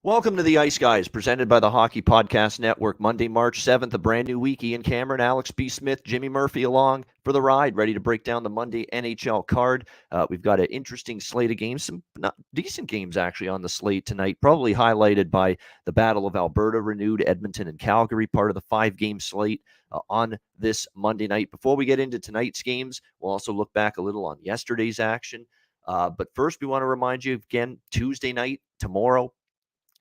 Welcome to the Ice Guys, presented by the Hockey Podcast Network. Monday, March 7th, a brand new week. Ian Cameron, Alex B. Smith, Jimmy Murphy along for the ride, ready to break down the Monday NHL card. We've got an interesting slate of games, some decent games actually on the slate tonight, probably highlighted by the Battle of Alberta renewed, Edmonton and Calgary, part of the 5-game slate on this Monday night. Before we get into tonight's games, we'll also look back a little on yesterday's action. But first, we want to remind you again, Tuesday night, tomorrow,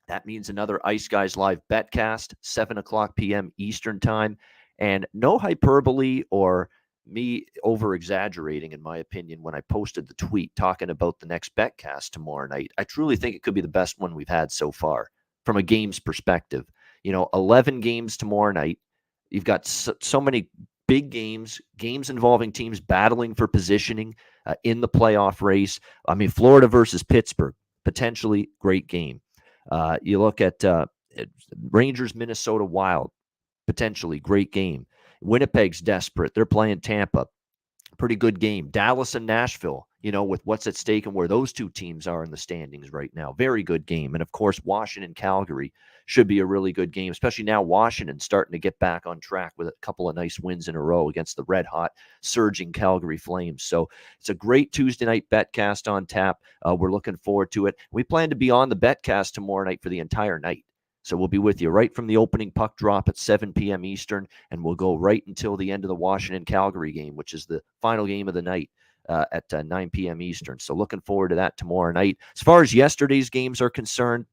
that means another Ice Guys Live betcast, 7 o'clock p.m. Eastern Time. And no hyperbole or me over-exaggerating, in my opinion, when I posted the tweet talking about the next betcast tomorrow night. I truly think it could be the best one we've had so far from a games perspective. 11 games tomorrow night. You've got so many big games involving teams battling for positioning in the playoff race. I mean, Florida versus Pittsburgh, potentially great game. You look at Rangers, Minnesota Wild, potentially great game. Winnipeg's desperate. They're playing Tampa. Pretty good game. Dallas and Nashville, with what's at stake and where those two teams are in the standings right now. Very good game. And, of course, Washington, Calgary should be a really good game, especially now Washington starting to get back on track with a couple of nice wins in a row against the red-hot, surging Calgary Flames. So it's a great Tuesday night betcast on tap. We're looking forward to it. We plan to be on the betcast tomorrow night for the entire night. So we'll be with you right from the opening puck drop at 7 p.m. Eastern, and we'll go right until the end of the Washington-Calgary game, which is the final game of the night at 9 p.m. Eastern. So looking forward to that tomorrow night. As far as yesterday's games are concerned,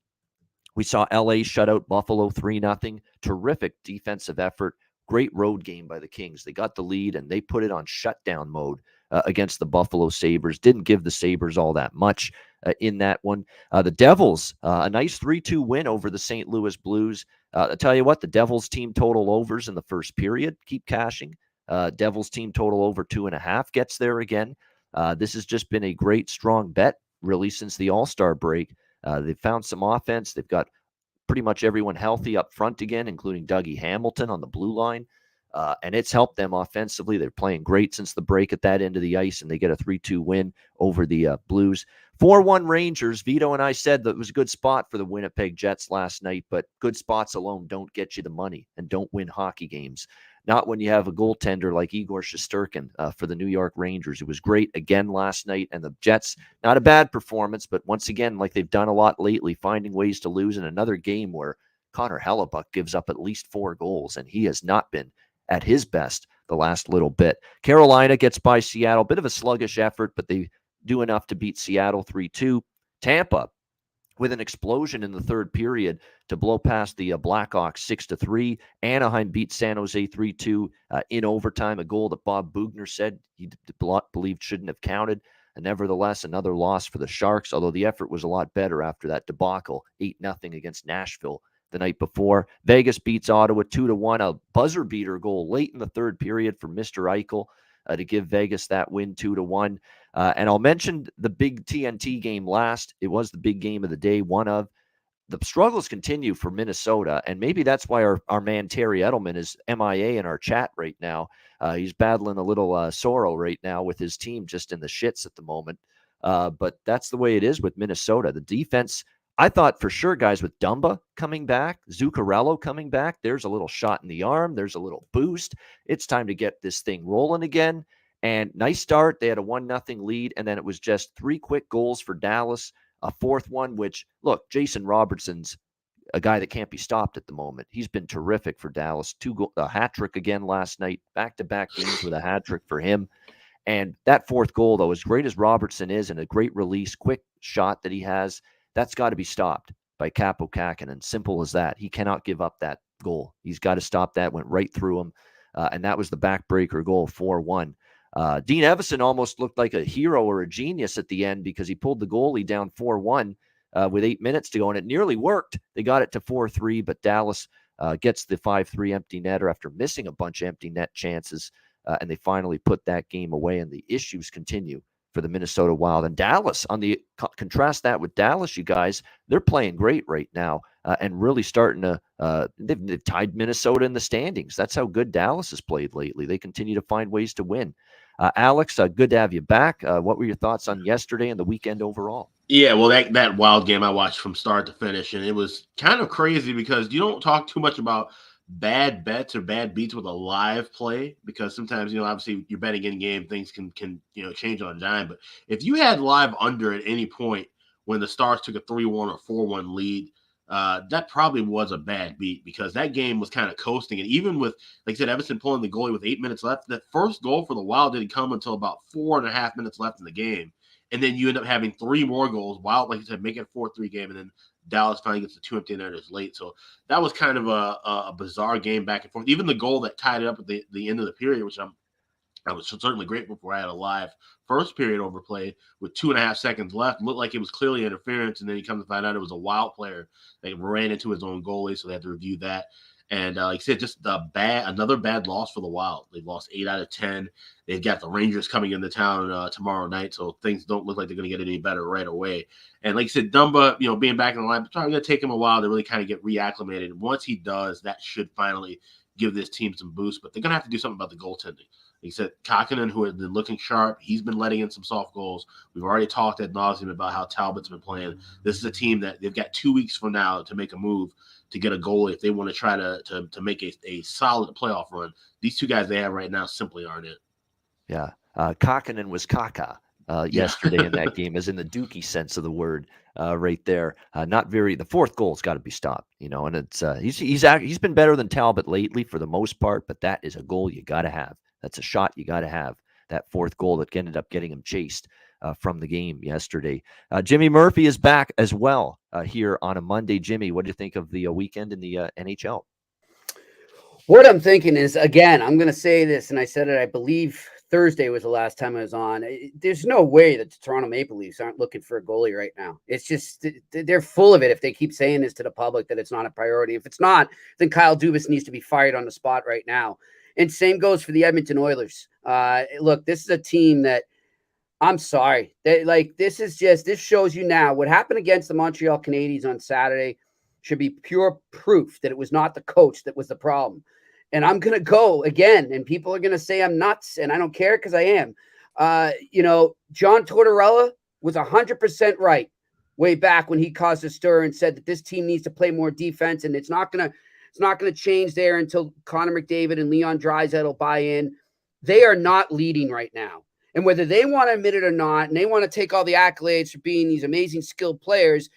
we saw LA shut out Buffalo 3-0. Terrific defensive effort. Great road game by the Kings. They got the lead, and they put it on shutdown mode against the Buffalo Sabres. Didn't give the Sabres all that much in that one. The Devils, a nice 3-2 win over the St. Louis Blues. I'll tell you what, the Devils team total overs in the first period keep cashing. Devils team total over 2.5 gets there again. This has just been a great, strong bet, really, since the All-Star break. They've found some offense. They've got pretty much everyone healthy up front again, including Dougie Hamilton on the blue line. And it's helped them offensively. They're playing great since the break at that end of the ice, and they get a 3-2 win over the Blues. 4-1 Rangers. Vito and I said that it was a good spot for the Winnipeg Jets last night, but good spots alone don't get you the money and don't win hockey games. Not when you have a goaltender like Igor Shesterkin for the New York Rangers. It was great again last night, and the Jets, not a bad performance, but once again, like they've done a lot lately, finding ways to lose in another game where Connor Hellebuck gives up at least 4 goals, and he has not been at his best the last little bit. Carolina gets by Seattle. Bit of a sluggish effort, but they do enough to beat Seattle 3-2. Tampa, with an explosion in the third period to blow past the Blackhawks 6-3. Anaheim beat San Jose 3-2 in overtime, a goal that Bob Bugner said he believed shouldn't have counted. And nevertheless, another loss for the Sharks, although the effort was a lot better after that debacle, 8-0 against Nashville the night before. Vegas beats Ottawa 2-1, a buzzer beater goal late in the third period for Mr. Eichel to give Vegas that win 2-1. And I'll mention the big TNT game last. It was the big game of the day, one of. The struggles continue for Minnesota, and maybe that's why our man Terry Edelman is MIA in our chat right now. He's battling a little sorrow right now with his team just in the shits at the moment. But that's the way it is with Minnesota. The defense, I thought for sure, guys, with Dumba coming back, Zuccarello coming back, there's a little shot in the arm. There's a little boost. It's time to get this thing rolling again. And nice start. They had a 1-0 lead, and then it was just 3 quick goals for Dallas, a fourth one, which, look, Jason Robertson's a guy that can't be stopped at the moment. He's been terrific for Dallas. A hat trick again last night, back-to-back games with a hat trick for him. And that fourth goal, though, as great as Robertson is and a great release, quick shot that he has, that's got to be stopped by Kaapo Kähkönen. Simple as that. He cannot give up that goal. He's got to stop that. Went right through him. And that was the backbreaker goal, 4-1. Dean Evison almost looked like a hero or a genius at the end because he pulled the goalie down 4-1 with 8 minutes to go, and it nearly worked. They got it to 4-3, but Dallas gets the 5-3 empty netter after missing a bunch of empty net chances, and they finally put that game away, and the issues continue for the Minnesota Wild. And Dallas, contrast that with Dallas, you guys, they're playing great right now and really starting to they've tied Minnesota in the standings. That's how good Dallas has played lately. They continue to find ways to win. Alex, good to have you back. What were your thoughts on yesterday and the weekend overall? Yeah, well, that Wild game I watched from start to finish, and it was kind of crazy because you don't talk too much about bad bets or bad beats with a live play because sometimes obviously you're betting in game, things can change on a dime. But if you had live under at any point when the Stars took a 3-1 or 4-1 lead, that probably was a bad beat because that game was kind of coasting, and even with, like I said, Everson pulling the goalie with 8 minutes left, that first goal for the Wild didn't come until about 4.5 minutes left in the game, and then you end up having three more goals. Wild, like you said, make it a 4-3 game, and then Dallas finally gets the two empty netters late. So that was kind of a bizarre game back and forth. Even the goal that tied it up at the end of the period, which I was certainly grateful for. I had a live first period overplay with 2.5 seconds left. Looked like it was clearly interference, and then you come to find out it was a Wild player that ran into his own goalie, so they had to review that. And like I said, just another bad loss for the Wild. They've lost 8 out of 10. They've got the Rangers coming into town tomorrow night, so things don't look like they're going to get any better right away. And like I said, Dumba, being back in the line, it's probably going to take him a while to really kind of get reacclimated. And once he does, that should finally give this team some boost. But they're going to have to do something about the goaltending. He said Kakinen, who has been looking sharp, he's been letting in some soft goals. We've already talked ad nauseum about how Talbot's been playing. This is a team that they've got 2 weeks from now to make a move to get a goalie if they want to try to make a solid playoff run. These two guys they have right now simply aren't it. Yeah. Kakinen was Kaka Yeah. yesterday in that game, as in the Dookie sense of the word, right there. The fourth goal's got to be stopped, and it's he's been better than Talbot lately for the most part, but that is a goal you got to have. That's a shot you got to have. That fourth goal that ended up getting him chased from the game yesterday. Jimmy Murphy is back as well here on a Monday. Jimmy, what do you think of the weekend in the NHL? What I'm thinking is, again, I'm going to say this, and I said it, I believe Thursday was the last time I was on. There's no way that the Toronto Maple Leafs aren't looking for a goalie right now. It's just, they're full of it if they keep saying this to the public that it's not a priority. If it's not, then Kyle Dubas needs to be fired on the spot right now. And same goes for the Edmonton Oilers. Look, this is a team that, I'm sorry. This shows you now what happened against the Montreal Canadiens on Saturday should be pure proof that it was not the coach that was the problem. And I'm going to go again, and people are going to say I'm nuts, and I don't care because I am. John Tortorella was 100% right way back when he caused a stir and said that this team needs to play more defense, and it's not going to change there until Connor McDavid and Leon Draisaitl buy in. They are not leading right now. And whether they want to admit it or not, and they want to take all the accolades for being these amazing skilled players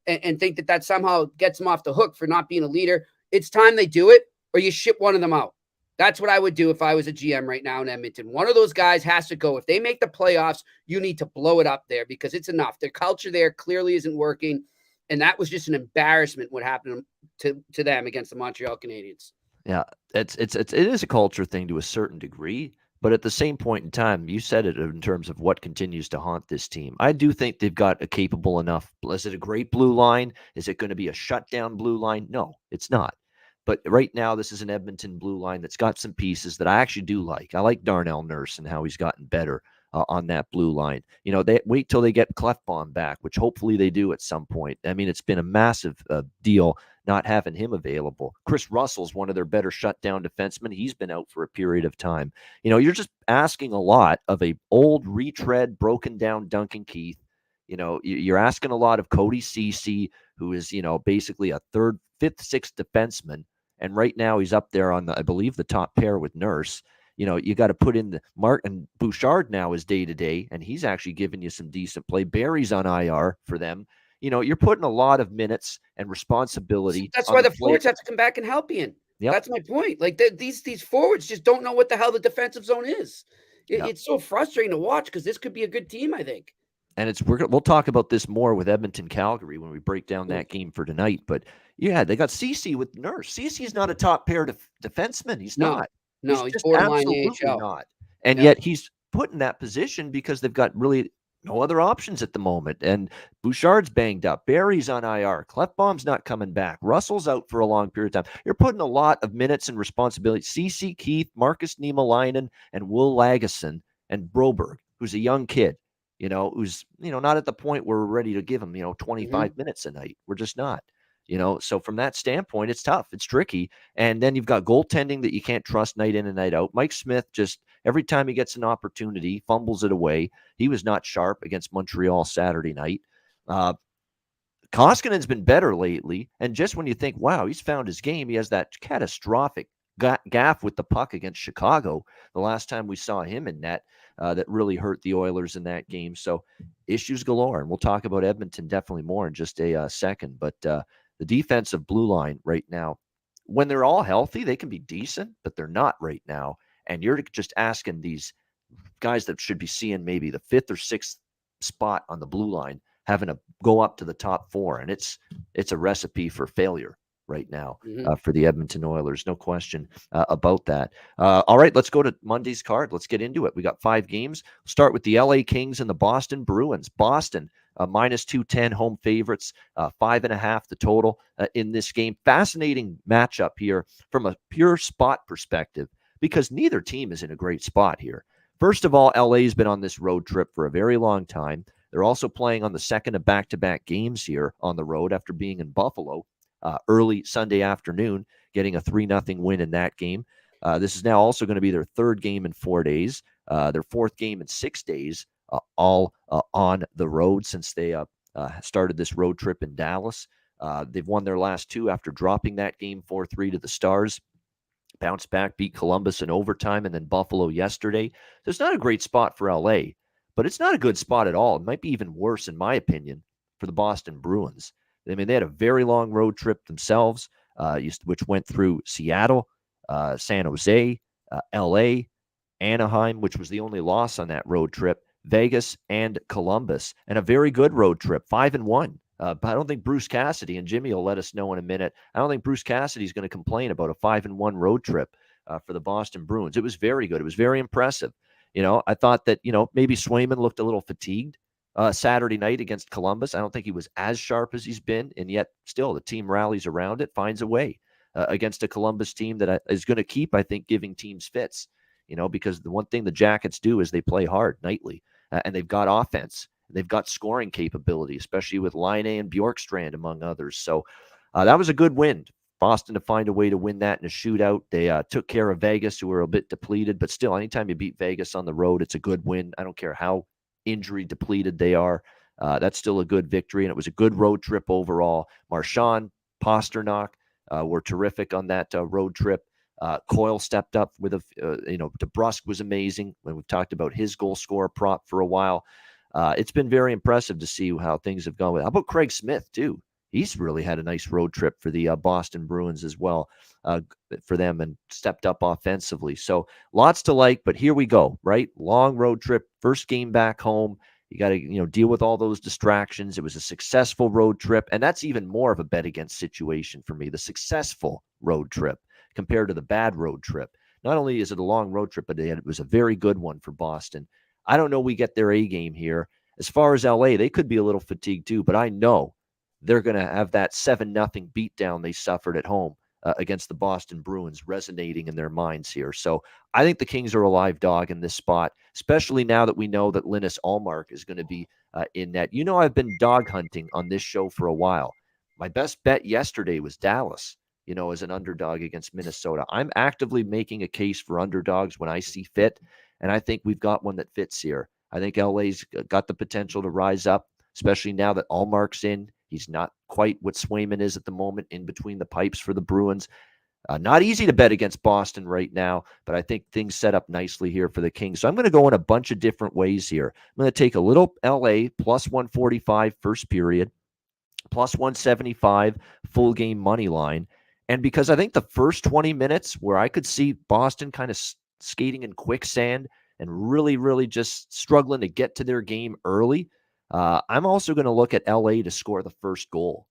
and think that somehow gets them off the hook for not being a leader, it's time they do it, or you ship one of them out. That's what I would do if I was a GM right now in Edmonton. One of those guys has to go. If they make the playoffs, you need to blow it up there because it's enough. Their culture there clearly isn't working, and that was just an embarrassment what happened to them against the Montreal Canadiens. Yeah, it is a culture thing to a certain degree, but at the same point in time, you said it in terms of what continues to haunt this team. I do think they've got a capable enough. Is it a great blue line? Is it going to be a shutdown blue line? No, it's not. But right now, this is an Edmonton blue line that's got some pieces that I actually do like. I like Darnell Nurse and how he's gotten better on that blue line. They wait till they get Clefbaum back, which hopefully they do at some point. I mean, it's been a massive deal not having him available. Chris Russell's one of their better shutdown defensemen. He's been out for a period of time. You're just asking a lot of a old retread, broken down Duncan Keith. You're asking a lot of Cody Ceci, who is, basically a third, fifth, sixth defenseman. And right now he's up there on I believe the top pair with Nurse. You got to put in the Martin Bouchard now is day to day, and he's actually giving you some decent play. Barry's on IR for them. You're putting a lot of minutes and responsibility. That's why the forwards have to come back and help you. Yep. That's my point. Like these forwards just don't know what the hell the defensive zone is. It's so frustrating to watch because this could be a good team, I think. And we'll talk about this more with Edmonton Calgary when we break down that game for tonight. But yeah, they got Ceci with Nurse. Ceci's not a top pair defenseman. He's not. No, he's just borderline absolutely AHL. not. And yet he's put in that position because they've got really no other options at the moment. And Bouchard's banged up. Barry's on IR. Clefbaum's not coming back. Russell's out for a long period of time. You're putting a lot of minutes and responsibility. Ceci, Keith, Marcus Niemelainen, and Will Lagesson, and Broberg, who's a young kid, who's, not at the point where we're ready to give him, 25 minutes a night. We're just not. So from that standpoint, it's tough. It's tricky. And then you've got goaltending that you can't trust night in and night out. Mike Smith just every time he gets an opportunity, fumbles it away. He was not sharp against Montreal Saturday night. Koskinen's been better lately, and just when you think, wow, he's found his game, he has that catastrophic gaff with the puck against Chicago the last time we saw him in net that really hurt the Oilers in that game. So issues galore, and we'll talk about Edmonton definitely more in just a second. But the defensive blue line right now, when they're all healthy, they can be decent, but they're not right now. And you're just asking these guys that should be seeing maybe the fifth or sixth spot on the blue line having to go up to the top four, and it's a recipe for failure right now for the Edmonton Oilers. No question about that. All right, let's go to Monday's card. Let's get into it. We got 5 games. We'll start with the LA Kings and the Boston Bruins. Boston, minus 210 home favorites, 5.5 the total in this game. Fascinating matchup here from a pure spot perspective because neither team is in a great spot here. First of all, LA's been on this road trip for a very long time. They're also playing on the second of back-to-back games here on the road after being in Buffalo early Sunday afternoon, getting a 3-0 win in that game. This is now also going to be their third game in 4 days, their fourth game in 6 days, all on the road since they started this road trip in Dallas. They've won their last 2 after dropping that game 4-3 to the Stars. Bounced back, beat Columbus in overtime, and then Buffalo yesterday. So it's not a great spot for LA, but it's not a good spot at all. It might be even worse, in my opinion, for the Boston Bruins. I mean, they had a very long road trip themselves, which went through Seattle, San Jose, LA, Anaheim, which was the only loss on that road trip, Vegas, and Columbus, and a very good road trip, 5-1. But I don't think Bruce Cassidy, and Jimmy will let us know in a minute, I don't think Bruce Cassidy is going to complain about a 5-1 road trip for the Boston Bruins. It was very good. It was very impressive. I thought that, maybe Swayman looked a little fatigued Saturday night against Columbus. I don't think he was as sharp as he's been, and yet still the team rallies around it, finds a way against a Columbus team that is going to keep, I think, giving teams fits, because the one thing the Jackets do is they play hard nightly, and they've got offense. They've got scoring capability, especially with Line and Bjorkstrand, among others. So that was a good win. Boston to find a way to win that in a shootout. They took care of Vegas, who were a bit depleted. But still, anytime you beat Vegas on the road, it's a good win. I don't care how injury depleted they are. That's still a good victory. And it was a good road trip overall. Marchand, Pasternak were terrific on that road trip. Coyle stepped up with DeBrusk was amazing when we've talked about his goal scorer prop for a while. It's been very impressive to see how things have gone. How about Craig Smith, too? He's really had a nice road trip for the Boston Bruins as well for them and stepped up offensively. So lots to like, but here we go, right? Long road trip, first game back home. You got to deal with all those distractions. It was a successful road trip, and that's even more of a bet against situation for me, the successful road trip compared to the bad road trip. Not only is it a long road trip, but it was a very good one for Boston. I don't know we get their A game here. As far as LA, they could be a little fatigued too, but I know they're going to have that 7-0 beatdown they suffered at home against the Boston Bruins resonating in their minds here. So I think the Kings are a live dog in this spot, especially now that we know that Linus Ullmark is going to be in net. I've been dog hunting on this show for a while. My best bet yesterday was Dallas, as an underdog against Minnesota. I'm actively making a case for underdogs when I see fit. And I think we've got one that fits here. I think LA's got the potential to rise up, especially now that Ullmark's in. He's not quite what Swayman is at the moment in between the pipes for the Bruins. Not easy to bet against Boston right now, but I think things set up nicely here for the Kings. So I'm going to go in a bunch of different ways here. I'm going to take a little LA plus 145 first period, plus 175 full game money line. And because I think the first 20 minutes where I could see Boston kind of skating in quicksand and really, really just struggling to get to their game early, I'm also going to look at LA to score the first goal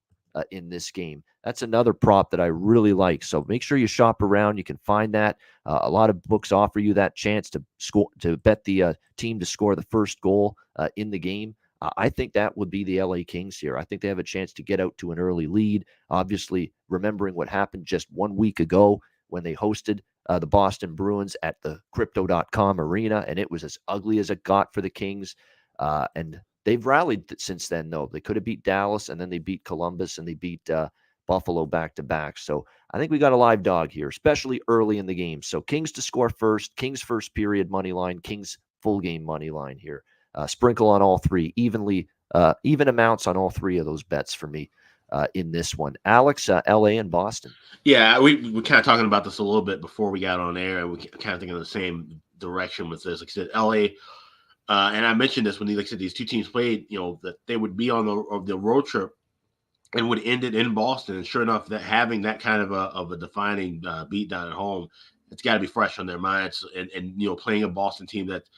in this game. That's another prop that I really like. So make sure you shop around. You can find that. A lot of books offer you that chance to score, to bet the team to score the first goal in the game. I think that would be the LA Kings here. I think they have a chance to get out to an early lead. Obviously, remembering what happened just 1 week ago when they hosted the Boston Bruins at the Crypto.com arena, and it was as ugly as it got for the Kings. And they've rallied since then, though. They could have beat Dallas, and then they beat Columbus, and they beat Buffalo back-to-back. So I think we got a live dog here, especially early in the game. So Kings to score first, Kings first period money line, Kings full game money line here. Sprinkle on all three evenly even amounts on all three of those bets for me in this one. Alex, LA and Boston. Yeah, we kind of talking about this a little bit before we got on air, and we kind of thinking the same direction with this. Like I said, LA, and I mentioned this when like I said, these two teams played, that they would be on the road trip and would end it in Boston. And sure enough, that having that kind of a defining beatdown at home, it's got to be fresh on their minds. And playing a Boston team that's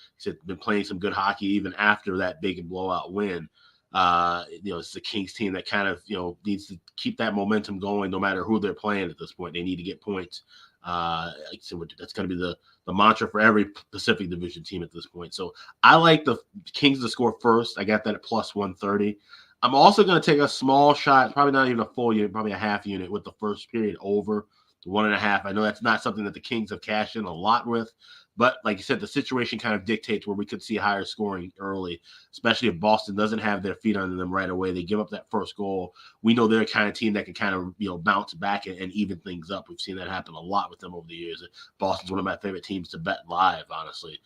been playing some good hockey even after that big blowout win. It's the Kings team that kind of needs to keep that momentum going no matter who they're playing at this point. They need to get points. So that's going to be the mantra for every Pacific Division team at this point. So I like the Kings to score first. I got that at plus 130. I'm also going to take a small shot, probably not even a full unit, probably a half unit with the first period over 1.5. I know that's not something that the Kings have cashed in a lot with, but like you said, the situation kind of dictates where we could see higher scoring early, especially if Boston doesn't have their feet under them right away. They give up that first goal. We know they're a kind of team that can kind of bounce back and even things up. We've seen that happen a lot with them over the years. Boston's one of my favorite teams to bet live, honestly.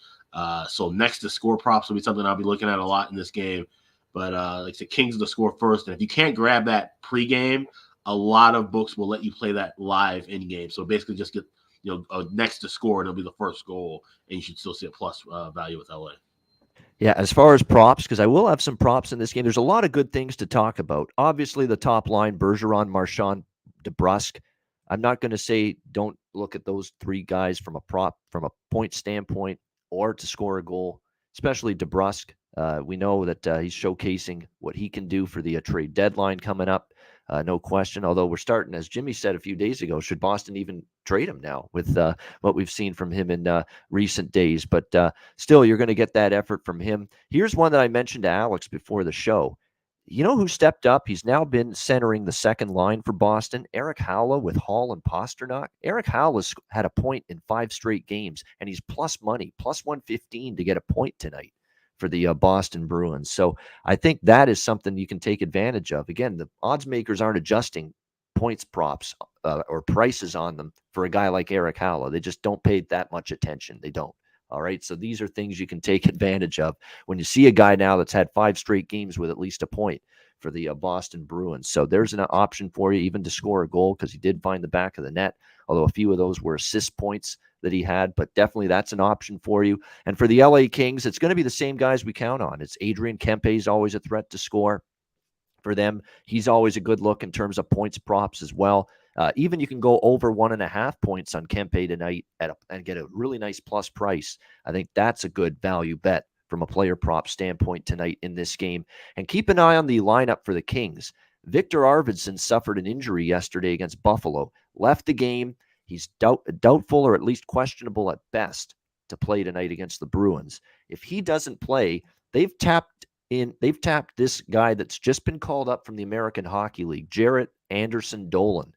So next to score props will be something I'll be looking at a lot in this game. But like I said, Kings to score first. And if you can't grab that pregame, a lot of books will let you play that live in game. So basically just get next to score, and it'll be the first goal, and you should still see a plus value with LA. Yeah, as far as props, because I will have some props in this game, there's a lot of good things to talk about. Obviously, the top line, Bergeron, Marchand, DeBrusk. I'm not going to say don't look at those three guys from a point standpoint or to score a goal, especially DeBrusk. We know that he's showcasing what he can do for the trade deadline coming up. No question. Although we're starting, as Jimmy said a few days ago, should Boston even trade him now with what we've seen from him in recent days? But still, you're going to get that effort from him. Here's one that I mentioned to Alex before the show. You know who stepped up? He's now been centering the second line for Boston. Eric Howla with Hall and Pasternak. Eric Howla's had a point in 5 straight games, and he's plus money, plus 115 to get a point tonight for the Boston Bruins. So I think that is something you can take advantage of. Again, the odds makers aren't adjusting points props or prices on them for a guy like Eric Howla. They just don't pay that much attention. They don't. All right. So these are things you can take advantage of when you see a guy now that's had 5 straight games with at least a point for the Boston Bruins. So there's an option for you even to score a goal because he did find the back of the net, although a few of those were assist points that he had, but definitely that's an option for you. And for the LA Kings, it's going to be the same guys we count on. It's Adrian Kempe is always a threat to score for them. He's always a good look in terms of points props as well. Even you can go over 1.5 points on Kempe tonight and get a really nice plus price. I think that's a good value bet from a player prop standpoint tonight in this game. And keep an eye on the lineup for the Kings. Victor Arvidsson suffered an injury yesterday against Buffalo, left the game. He's doubtful or at least questionable at best to play tonight against the Bruins. If he doesn't play, they've tapped this guy that's just been called up from the American Hockey League, Jarrett Anderson Dolan,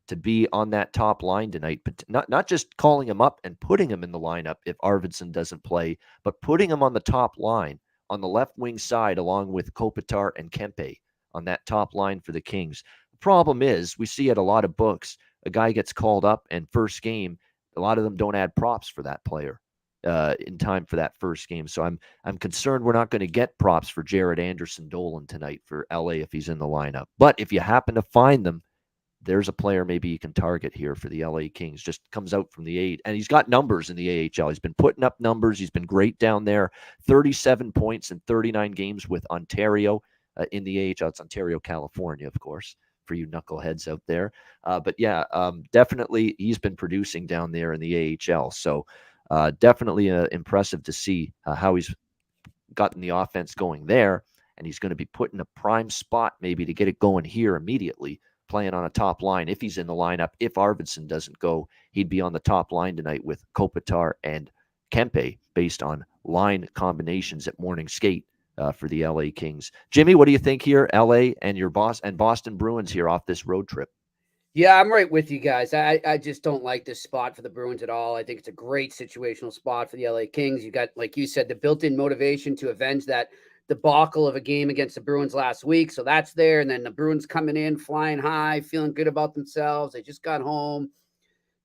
to be on that top line tonight. But not just calling him up and putting him in the lineup if Arvidsson doesn't play, but putting him on the top line on the left wing side along with Kopitar and Kempe on that top line for the Kings. The problem is we see at a lot of books, a guy gets called up and first game, a lot of them don't add props for that player in time for that first game. So I'm concerned we're not going to get props for Jared Anderson Dolan tonight for LA if he's in the lineup. But if you happen to find them, there's a player maybe you can target here for the LA Kings. Just comes out from the 8, and he's got numbers in the AHL. He's been putting up numbers. He's been great down there. 37 points in 39 games with Ontario in the AHL. It's Ontario, California, of course, for you knuckleheads out there. But yeah, definitely he's been producing down there in the AHL. So definitely impressive to see how he's gotten the offense going there. And he's going to be put in a prime spot maybe to get it going here immediately, playing on a top line. If he's in the lineup, if Arvidsson doesn't go, he'd be on the top line tonight with Kopitar and Kempe based on line combinations at morning skate for the LA Kings. Jimmy, what do you think here? LA and your Boston Bruins here off this road trip. Yeah, I'm right with you guys. I just don't like this spot for the Bruins at all. I think it's a great situational spot for the LA Kings. You got, like you said, the built-in motivation to avenge that debacle of a game against the Bruins last week. So that's there. And then the Bruins coming in, flying high, feeling good about themselves. They just got home.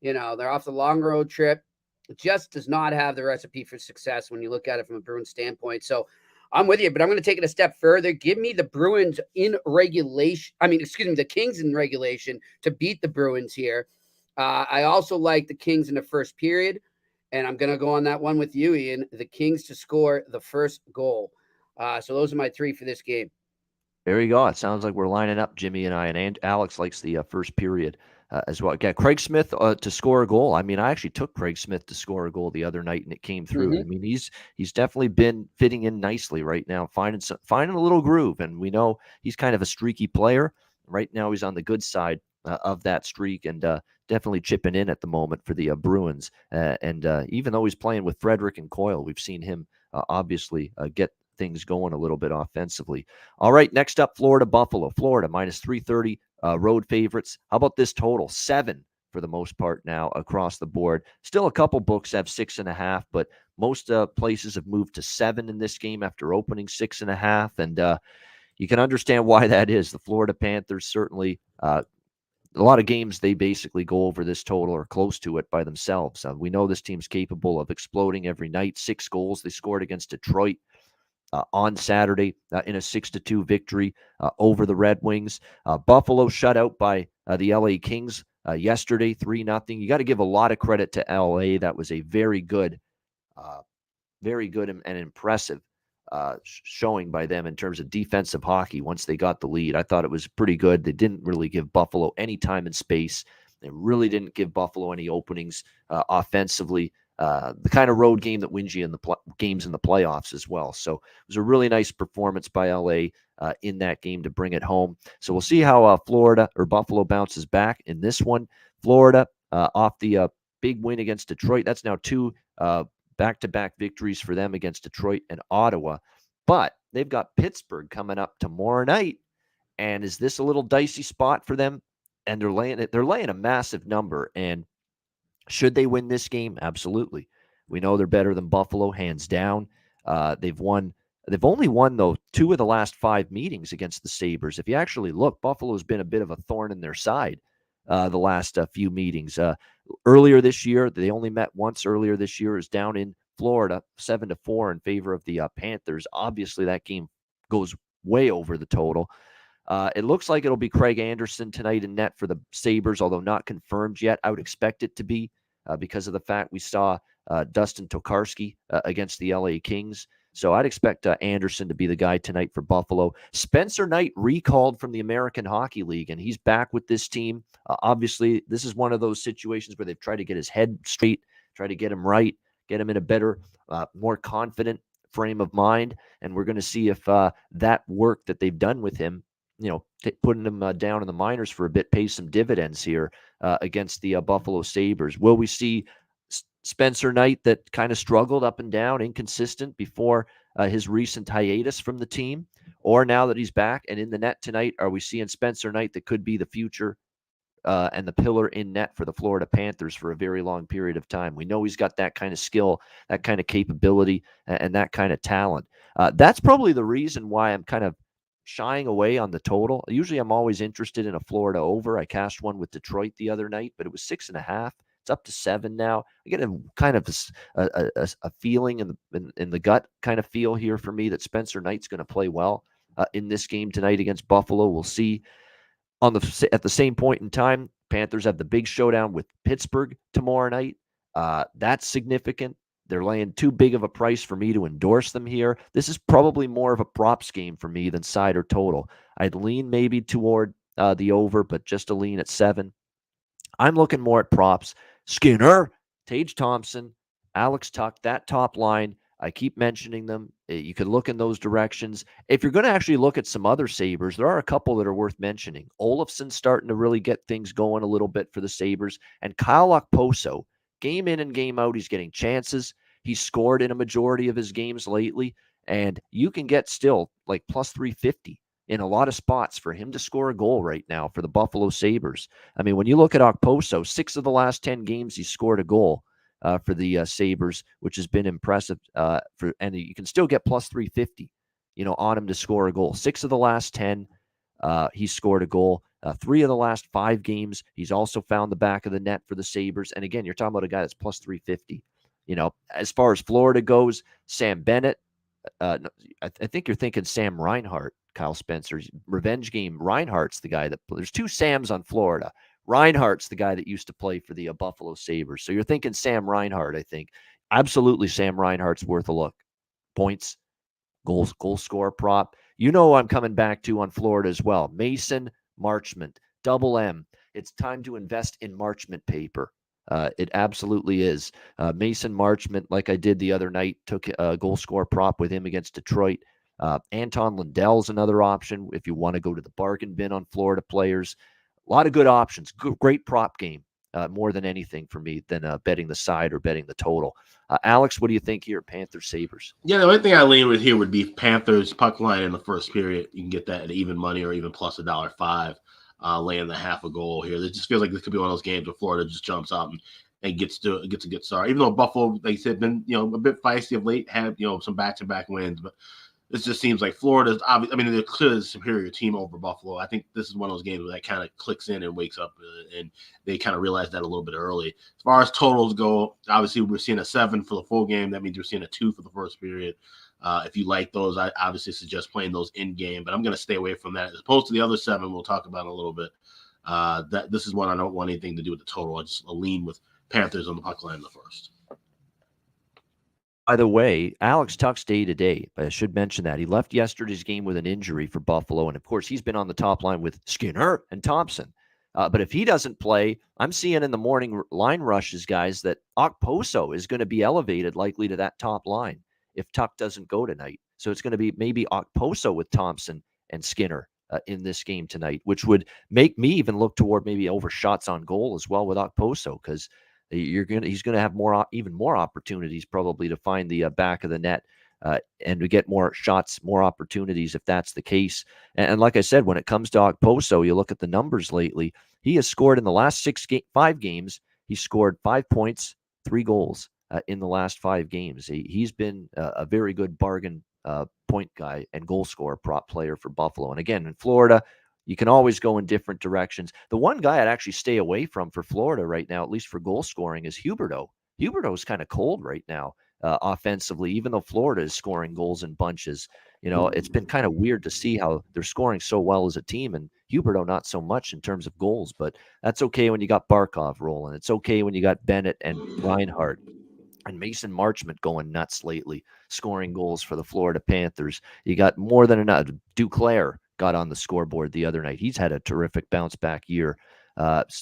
They're off the long road trip. It just does not have the recipe for success when you look at it from a Bruins standpoint. So I'm with you, but I'm going to take it a step further. Give me the Bruins in regulation. The Kings in regulation to beat the Bruins here. I also like the Kings in the first period, and I'm going to go on that one with you, Ian. The Kings to score the first goal. So those are my three for this game. There you go. It sounds like we're lining up, Jimmy and I, and Alex likes the first period as well. Yeah, Craig Smith to score a goal. I mean, I actually took Craig Smith to score a goal the other night, and it came through. Mm-hmm. I mean, he's definitely been fitting in nicely right now, finding a little groove, and we know he's kind of a streaky player. Right now, he's on the good side of that streak, and definitely chipping in at the moment for the Bruins. And even though he's playing with Frederick and Coyle, we've seen him obviously get things going a little bit offensively. All right, next up, Florida, Buffalo. Florida, minus 330, road favorites. How about this total? 7 for the most part now across the board. Still a couple books have 6.5, but most places have moved to 7 in this game after opening 6.5. And you can understand why that is. The Florida Panthers certainly, a lot of games, they basically go over this total or close to it by themselves. We know this team's capable of exploding every night. 6 goals they scored against Detroit on Saturday in a 6-2 victory over the Red Wings. Buffalo shut out by the LA Kings yesterday, 3-0. You got to give a lot of credit to LA. That was a very good and impressive showing by them in terms of defensive hockey once they got the lead. I thought it was pretty good. They didn't really give Buffalo any time and space. They really didn't give Buffalo any openings offensively. The kind of road game that wins you in the games in the playoffs as well. So it was a really nice performance by LA in that game to bring it home. So we'll see how Florida or Buffalo bounces back in this one. Florida off the big win against Detroit. That's now 2 back-to-back victories for them against Detroit and Ottawa. But they've got Pittsburgh coming up tomorrow night. And is this a little dicey spot for them? And they're laying a massive number. And should they win this game? Absolutely. We know they're better than Buffalo, hands down. They've only won, though, 2 of the last 5 meetings against the Sabres. If you actually look, Buffalo's been a bit of a thorn in their side the last few meetings. Earlier this year, they only met once earlier this year, is down in Florida, 7-4 in favor of the Panthers. Obviously, that game goes way over the total. It looks like it'll be Craig Anderson tonight in net for the Sabres, although not confirmed yet. I would expect it to be because of the fact we saw Dustin Tokarski against the LA Kings. So I'd expect Anderson to be the guy tonight for Buffalo. Spencer Knight recalled from the American Hockey League, and he's back with this team. Obviously, this is one of those situations where they've tried to get his head straight, try to get him right, get him in a better, more confident frame of mind. And we're going to see if that work that they've done with him, putting him down in the minors for a bit, pays some dividends here against the Buffalo Sabres. Will we see Spencer Knight that kind of struggled up and down, inconsistent before his recent hiatus from the team? Or now that he's back and in the net tonight, are we seeing Spencer Knight that could be the future and the pillar in net for the Florida Panthers for a very long period of time? We know he's got that kind of skill, that kind of capability, and that kind of talent. That's probably the reason why I'm kind of shying away on the total. Usually I'm always interested in a Florida over. I cashed one with Detroit the other night, but it was 6.5. It's up to 7 now. I get a kind of a feeling in the gut kind of feel here for me that Spencer Knight's going to play well in this game tonight against Buffalo. We'll see. At the same point in time, Panthers have the big showdown with Pittsburgh tomorrow night. That's significant. They're laying too big of a price for me to endorse them here. This is probably more of a props game for me than side or total. I'd lean maybe toward the over, but just a lean at 7. I'm looking more at props. Skinner, Tage Thompson, Alex Tuck, that top line. I keep mentioning them. You could look in those directions. If you're going to actually look at some other Sabres, there are a couple that are worth mentioning. Olofsson's starting to really get things going a little bit for the Sabres. And Kyle Okposo, game in and game out, he's getting chances. He's scored in a majority of his games lately. And you can get still like plus 350 in a lot of spots for him to score a goal right now for the Buffalo Sabres. I mean, when you look at Okposo, 6 of the last 10 games he's scored a goal for the Sabres, which has been impressive. And you can still get plus 350, on him to score a goal. 6 of the last 10, he's scored a goal. 3 of the last 5 games, he's also found the back of the net for the Sabres. And again, you're talking about a guy that's plus 350. As far as Florida goes, Sam Bennett, No, I think you're thinking Sam Reinhart, Kyle Spencer's revenge game. Reinhart's the guy that there's two Sams on Florida. Reinhart's the guy that used to play for the Buffalo Sabres. So you're thinking Sam Reinhart, I think. Absolutely, Sam Reinhart's worth a look. Points, goals, goal score prop. You know I'm coming back to on Florida as well. Mason Marchment, double M. It's time to invest in Marchment paper. It absolutely is. Mason Marchment, like I did the other night, took a goal score prop with him against Detroit. Anton Lundell's another option if you want to go to the bargain bin on Florida players. A lot of good options. Great prop game, more than anything for me than betting the side or betting the total. Alex, what do you think here, Panthers Sabres? Yeah, the only thing I lean with here would be Panthers puck line in the first period. You can get that at even money or even plus $1.05, laying the half a goal here. It just feels like this could be one of those games where Florida just jumps out and gets a good start. Even though Buffalo, like you said, been a bit feisty of late, had some back-to-back wins, but this just seems like Florida's obvious. I mean, they're clearly the superior team over Buffalo. I think this is one of those games where that kind of clicks in and wakes up, and they kind of realize that a little bit early. As far as totals go, obviously we're seeing a 7 for the full game. That means we're seeing a 2 for the first period. If you like those, I obviously suggest playing those in game, but I'm going to stay away from that. As opposed to the other 7, we'll talk about in a little bit. That this is one I don't want anything to do with the total. I just lean with Panthers on the puck line in the first. By the way, Alex Tuck's day-to-day, but I should mention that. He left yesterday's game with an injury for Buffalo, and of course, he's been on the top line with Skinner and Thompson. But if he doesn't play, I'm seeing in the morning line rushes, guys, that Okposo is going to be elevated likely to that top line if Tuck doesn't go tonight. So it's going to be maybe Okposo with Thompson and Skinner in this game tonight, which would make me even look toward maybe over shots on goal as well with Okposo, because he's going to have even more opportunities probably to find the back of the net and to get more shots, more opportunities if that's the case. And like I said, when it comes to Okposo, you look at the numbers lately. He has scored in the last 5 games. He scored 5 points, 3 goals in the last 5 games. He's been a very good bargain point guy and goal scorer prop player for Buffalo. And again, in Florida, you can always go in different directions. The one guy I'd actually stay away from for Florida right now, at least for goal scoring, is Huberdeau. Huberdeau's kind of cold right now offensively, even though Florida is scoring goals in bunches. It's been kind of weird to see how they're scoring so well as a team, and Huberdeau not so much in terms of goals, but that's okay when you got Barkov rolling. It's okay when you got Bennett and Reinhart. And Mason Marchment going nuts lately, scoring goals for the Florida Panthers. You got more than enough. Duclair got on the scoreboard the other night. He's had a terrific bounce back year.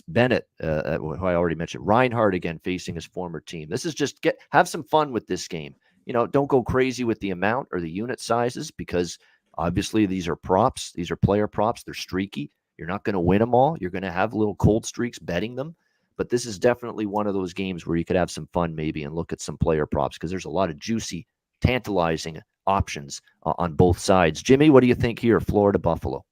Bennett, who I already mentioned, Reinhart again facing his former team. This is just have some fun with this game. Don't go crazy with the amount or the unit sizes, because obviously these are props. These are player props. They're streaky. You're not going to win them all. You're going to have little cold streaks betting them. But this is definitely one of those games where you could have some fun maybe and look at some player props, because there's a lot of juicy, tantalizing options on both sides. Jimmy, what do you think here, Florida, Buffalo?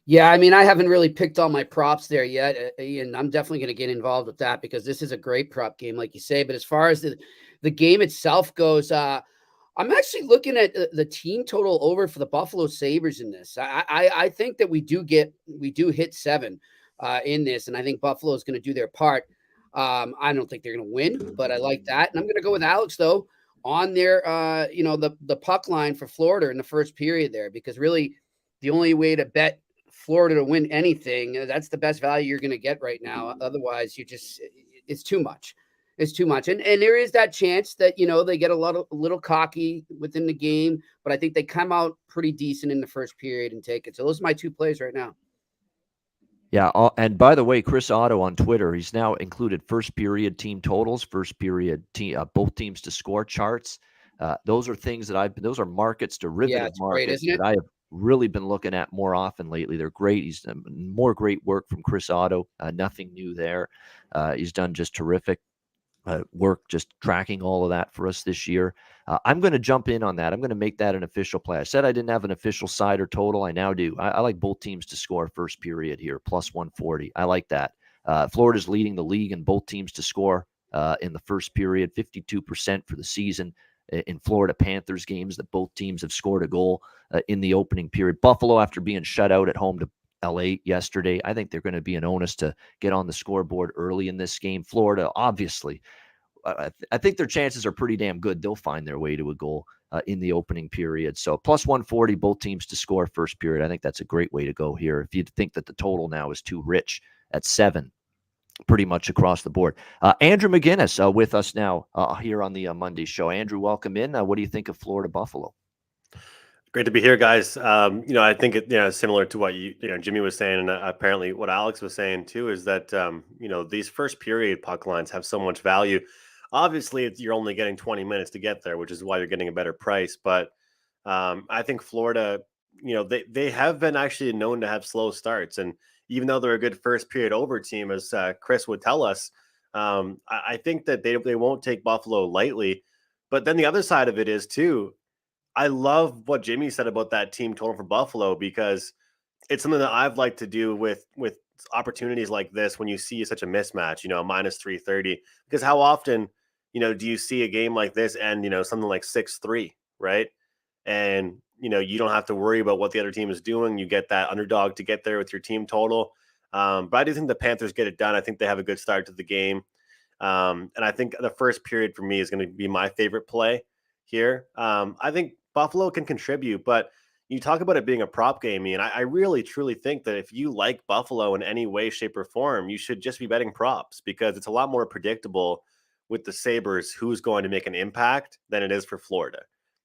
Yeah, I mean, I haven't really picked all my props there yet, and I'm definitely going to get involved with that because this is a great prop game, like you say. But as far as the game itself goes, I'm actually looking at the team total over for the Buffalo Sabres in this. I think that we do hit 7 in this, and I think Buffalo is going to do their part. I don't think they're going to win, but I like that, and I'm going to go with Alex though on their the puck line for Florida in the first period there, because really the only way to bet Florida to win anything, that's the best value you're going to get right now. Otherwise, it's too much. It's too much. And there is that chance that, they get a little cocky within the game, but I think they come out pretty decent in the first period and take it. So those are my 2 plays right now. Yeah, and by the way, Chris Otto on Twitter, he's now included first period team totals, first period both teams to score charts. Those are things that those are markets, derivative markets that I have really been looking at more often lately. They're great. He's done more great work from Chris Otto. Nothing new there. He's done just terrific work just tracking all of that for us this year. I'm going to jump in on that. I'm going to make that an official play. I said I didn't have an official side or total. I now do. I like both teams to score first period here, plus 140. I like that. Florida's leading the league in both teams to score in the first period, 52% for the season in Florida Panthers games that both teams have scored a goal in the opening period. Buffalo, after being shut out at home to LA yesterday, I think they're going to be an onus to get on the scoreboard early in this game. Florida, obviously, I think their chances are pretty damn good. They'll find their way to a goal in the opening period. So plus 140, both teams to score first period. I think that's a great way to go here. If you think that the total now is too rich at 7, pretty much across the board. Andrew McInnis with us now here on the Monday show. Andrew, welcome in. What do you think of Florida Buffalo? Great to be here, guys. I think it, similar to what Jimmy was saying, and apparently what Alex was saying too, is that these first period puck lines have so much value. Obviously, you're only getting 20 minutes to get there, which is why you're getting a better price. But I think Florida, they have been actually known to have slow starts, and even though they're a good first period over team, as Chris would tell us, I think that they won't take Buffalo lightly. But then the other side of it is too, I love what Jimmy said about that team total for Buffalo, because it's something that I've liked to do with opportunities like this when you see such a mismatch, minus 330, because how often, do you see a game like this and, something like 6-3, right? And, you don't have to worry about what the other team is doing. You get that underdog to get there with your team total. But I do think the Panthers get it done. I think they have a good start to the game. And I think the first period for me is going to be my favorite play here. I think Buffalo can contribute, but you talk about it being a prop game, and I really truly think that if you like Buffalo in any way, shape, or form, you should just be betting props, because it's a lot more predictable with the Sabres who's going to make an impact than it is for Florida.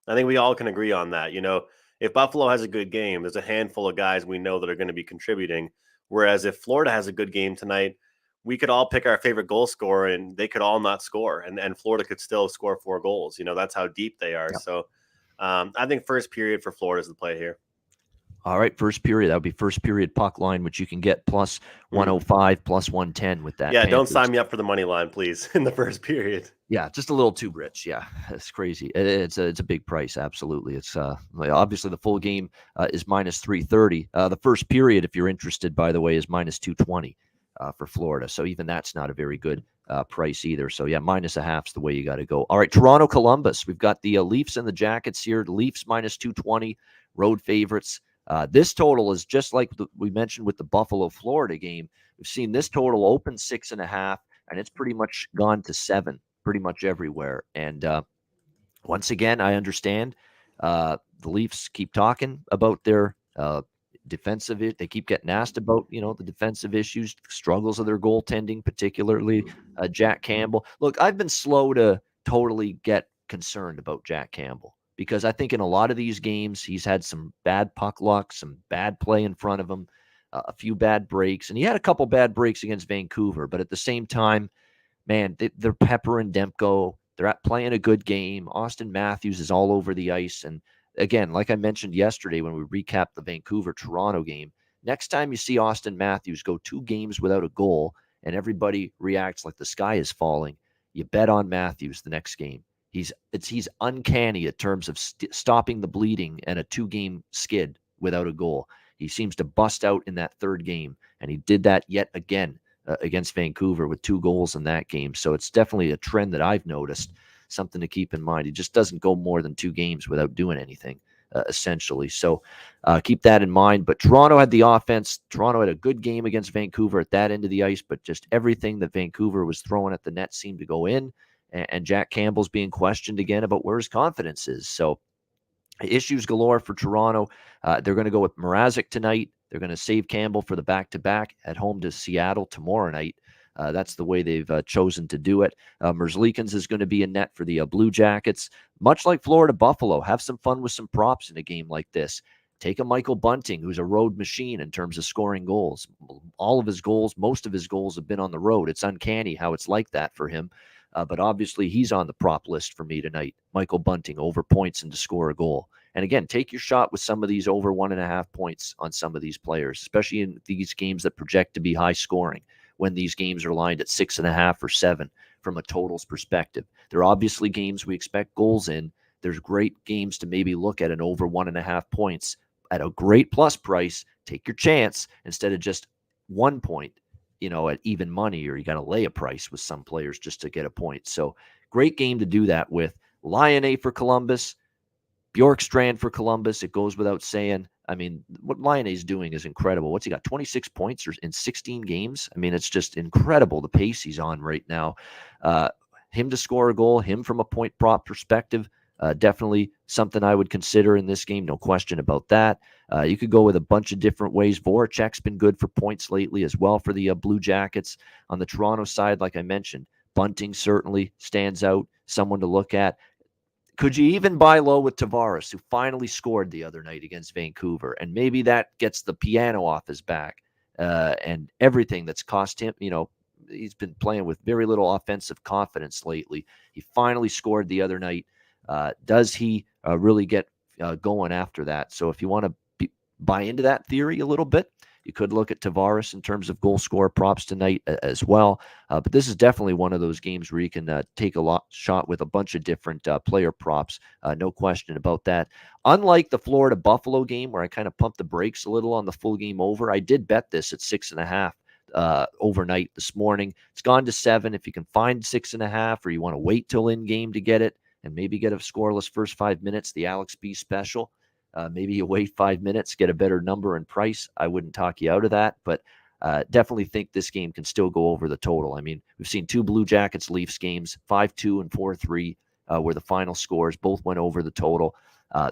I think we all can agree on that. If Buffalo has a good game, there's a handful of guys we know that are going to be contributing. Whereas if Florida has a good game tonight, we could all pick our favorite goal scorer and they could all not score. And Florida could still score 4 goals. That's how deep they are. Yeah. So I think first period for Florida is the play here. All right, first period. That would be first period puck line, which you can get plus 105, plus 110 with that. Yeah, Panthers. Don't sign me up for the money line, please, in the first period. Yeah, just a little too rich. Yeah, it's crazy. It's a big price. Absolutely. It's obviously the full game is minus 330. The first period, if you're interested, by the way, is minus 220 for Florida. So even that's not a very good price either. So yeah, minus a half's the way you got to go. All right, Toronto, Columbus. We've got the Leafs and the Jackets here. The Leafs minus 220, road favorites. This total is just like we mentioned with the Buffalo Florida game. We've seen this total open 6.5, and it's pretty much gone to 7, pretty much everywhere. And once again, I understand the Leafs keep talking about their defensive. They keep getting asked about the defensive issues, struggles of their goaltending, particularly Jack Campbell. Look, I've been slow to totally get concerned about Jack Campbell, because I think in a lot of these games, he's had some bad puck luck, some bad play in front of him, a few bad breaks. And he had a couple bad breaks against Vancouver. But at the same time, man, they're Pepper and Demko. They're playing a good game. Austin Matthews is all over the ice. And again, like I mentioned yesterday when we recapped the Vancouver-Toronto game, next time you see Austin Matthews go 2 games without a goal and everybody reacts like the sky is falling, you bet on Matthews the next game. He's uncanny in terms of stopping the bleeding and a 2-game skid without a goal. He seems to bust out in that 3rd game, and he did that yet again against Vancouver with 2 goals in that game. So it's definitely a trend that I've noticed, something to keep in mind. He just doesn't go more than 2 games without doing anything, essentially. So keep that in mind. But Toronto had the offense. Toronto had a good game against Vancouver at that end of the ice, but just everything that Vancouver was throwing at the net seemed to go in. And Jack Campbell's being questioned again about where his confidence is. So issues galore for Toronto. They're going to go with Mrazek tonight. They're going to save Campbell for the back-to-back at home to Seattle tomorrow night. That's the way they've chosen to do it. Merzlikins is going to be in net for the Blue Jackets. Much like Florida Buffalo, have some fun with some props in a game like this. Take a Michael Bunting, who's a road machine in terms of scoring goals. All of his goals, most of his goals have been on the road. It's uncanny how it's like that for him. But obviously, he's on the prop list for me tonight. Michael Bunting, over points and to score a goal. And again, take your shot with some of these over 1.5 points on some of these players, especially in these games that project to be high scoring, when these games are lined at 6.5 or 7 from a totals perspective. There are obviously games we expect goals in. There's great games to maybe look at an over 1.5 points at a great plus price. Take your chance instead of just 1 point. At even money, or you got to lay a price with some players just to get a point. So great game to do that with. Lyon for Columbus, Bjorkstrand for Columbus. It goes without saying. I mean, what Lyon is doing is incredible. What's he got? 26 points in 16 games. I mean, it's just incredible the pace he's on right now. him to score a goal, him from a point prop perspective, definitely something I would consider in this game. No question about that. You could go with a bunch of different ways. Voracek's been good for points lately as well for the Blue Jackets. On the Toronto side, like I mentioned, Bunting certainly stands out, someone to look at. Could you even buy low with Tavares, who finally scored the other night against Vancouver? And maybe that gets the piano off his back and everything that's cost him. He's been playing with very little offensive confidence lately. He finally scored the other night. Does he really get going after that? So if you want to buy into that theory a little bit, you could look at Tavares in terms of goal scorer props tonight as well. But this is definitely one of those games where you can take a shot with a bunch of different player props. No question about that. Unlike the Florida Buffalo game where I kind of pumped the brakes a little on the full game over, I did bet this at 6.5 overnight this morning. It's gone to 7. If you can find 6.5 or you want to wait till in game to get it and maybe get a scoreless first 5 minutes, the Alex B special. Maybe you wait 5 minutes, get a better number and price. I wouldn't talk you out of that, but definitely think this game can still go over the total. I mean, we've seen 2 Blue Jackets Leafs games, 5-2 and 4-3, where the final scores both went over the total.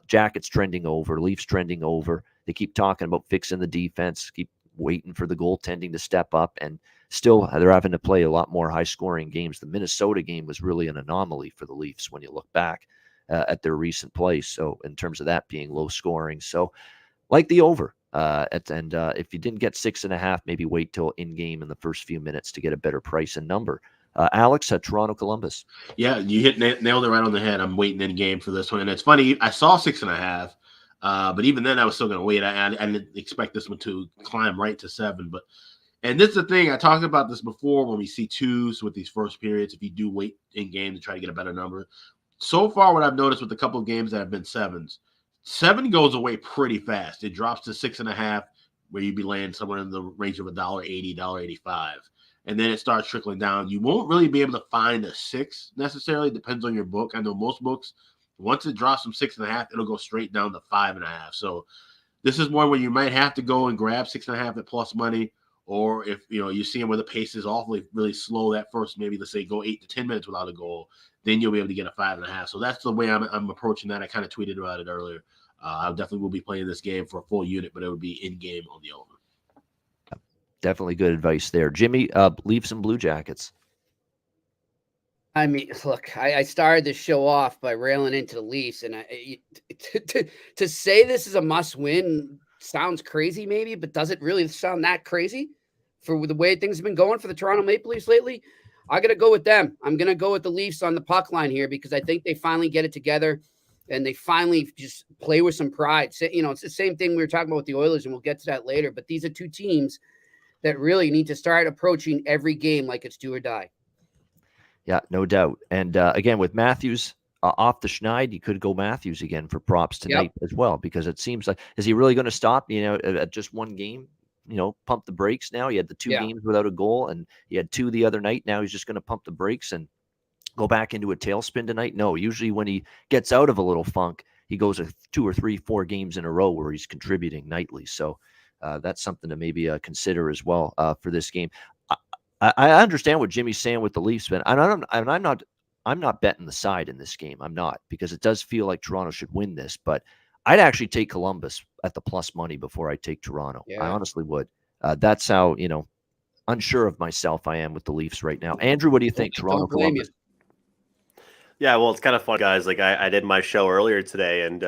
Jackets trending over, Leafs trending over. They keep talking about fixing the defense, keep waiting for the goaltending to step up, and still they're having to play a lot more high-scoring games. The Minnesota game was really an anomaly for the Leafs when you look back at their recent play. So in terms of that being low scoring, so like the over. If you didn't get 6.5, maybe wait till in game in the first few minutes to get a better price and number. Alex at Toronto Columbus. Yeah, you nailed it right on the head. I'm waiting in game for this one, and it's funny. I saw 6.5, but even then I was still going to wait. I didn't expect this one to climb right to 7. And this is the thing, I talked about this before when we see 2s with these first periods. If you do wait in game to try to get a better number. So far, what I've noticed with a couple of games that have been 7s, 7 goes away pretty fast. It drops to 6.5, where you'd be laying somewhere in the range of $1.80, $1.85. And then it starts trickling down. You won't really be able to find a 6 necessarily. Depends on your book. I know most books, once it drops from 6.5, it'll go straight down to 5.5. So this is one where you might have to go and grab 6.5 at plus money. Or if you're seeing where the pace is awfully really slow that first, maybe let's say go 8 to 10 minutes without a goal, then you'll be able to get a 5.5. So that's the way I'm approaching that. I kind of tweeted about it earlier. I definitely will be playing this game for a full unit, but it would be in game on the over. Definitely good advice there, Jimmy. Leafs and Blue Jackets. I mean, look, I started this show off by railing into the Leafs, and to say this is a must-win sounds crazy, maybe, but does it really sound that crazy for the way things have been going for the Toronto Maple Leafs lately? I got to go with them. I'm going to go with the Leafs on the puck line here because I think they finally get it together and they finally just play with some pride. So, it's the same thing we were talking about with the Oilers, and we'll get to that later. But these are 2 teams that really need to start approaching every game like it's do or die. Yeah, no doubt. And again, with Matthews off the schneid, you could go Matthews again for props tonight as well, because it seems like, is he really going to stop, at just one game? Pump the brakes now. He had the 2 games without a goal, and he had 2 the other night. Now he's just going to pump the brakes and go back into a tailspin tonight. No, usually when he gets out of a little funk, he goes 2 or 3, 4 games in a row where he's contributing nightly. So that's something to maybe consider as well for this game. I understand what Jimmy's saying with the Leafs, but I'm not betting the side in this game. I'm not, because it does feel like Toronto should win this, but I'd actually take Columbus at the plus money before I take Toronto. Yeah. I honestly would. That's how, unsure of myself I am with the Leafs right now. Andrew, what do you think? Toronto, Columbus? Yeah, well, it's kind of fun, guys. Like I did my show earlier today, and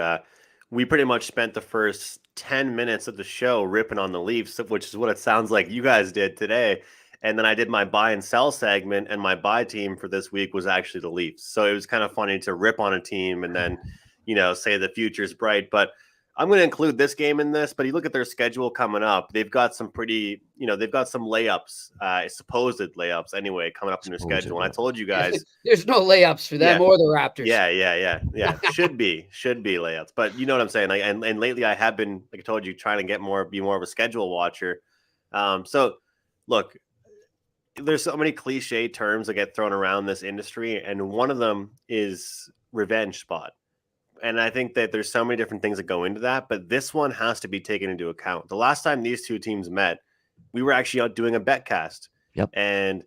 we pretty much spent the first 10 minutes of the show ripping on the Leafs, which is what it sounds like you guys did today. And then I did my buy and sell segment, and my buy team for this week was actually the Leafs. So it was kind of funny to rip on a team and then, say the future's bright. But I'm going to include this game in this. But you look at their schedule coming up. They've got some they've got some layups, supposed layups anyway, coming up in their schedule. And I told you guys. There's no layups for them or the Raptors. Yeah. Should be layups. But you know what I'm saying? Like, and lately I have been, like I told you, trying to be more of a schedule watcher. So look, there's so many cliche terms that get thrown around this industry, and one of them is revenge spot. And I think that there's so many different things that go into that, but this one has to be taken into account. The last time these 2 teams met, we were actually out doing a bet cast. Yep. And,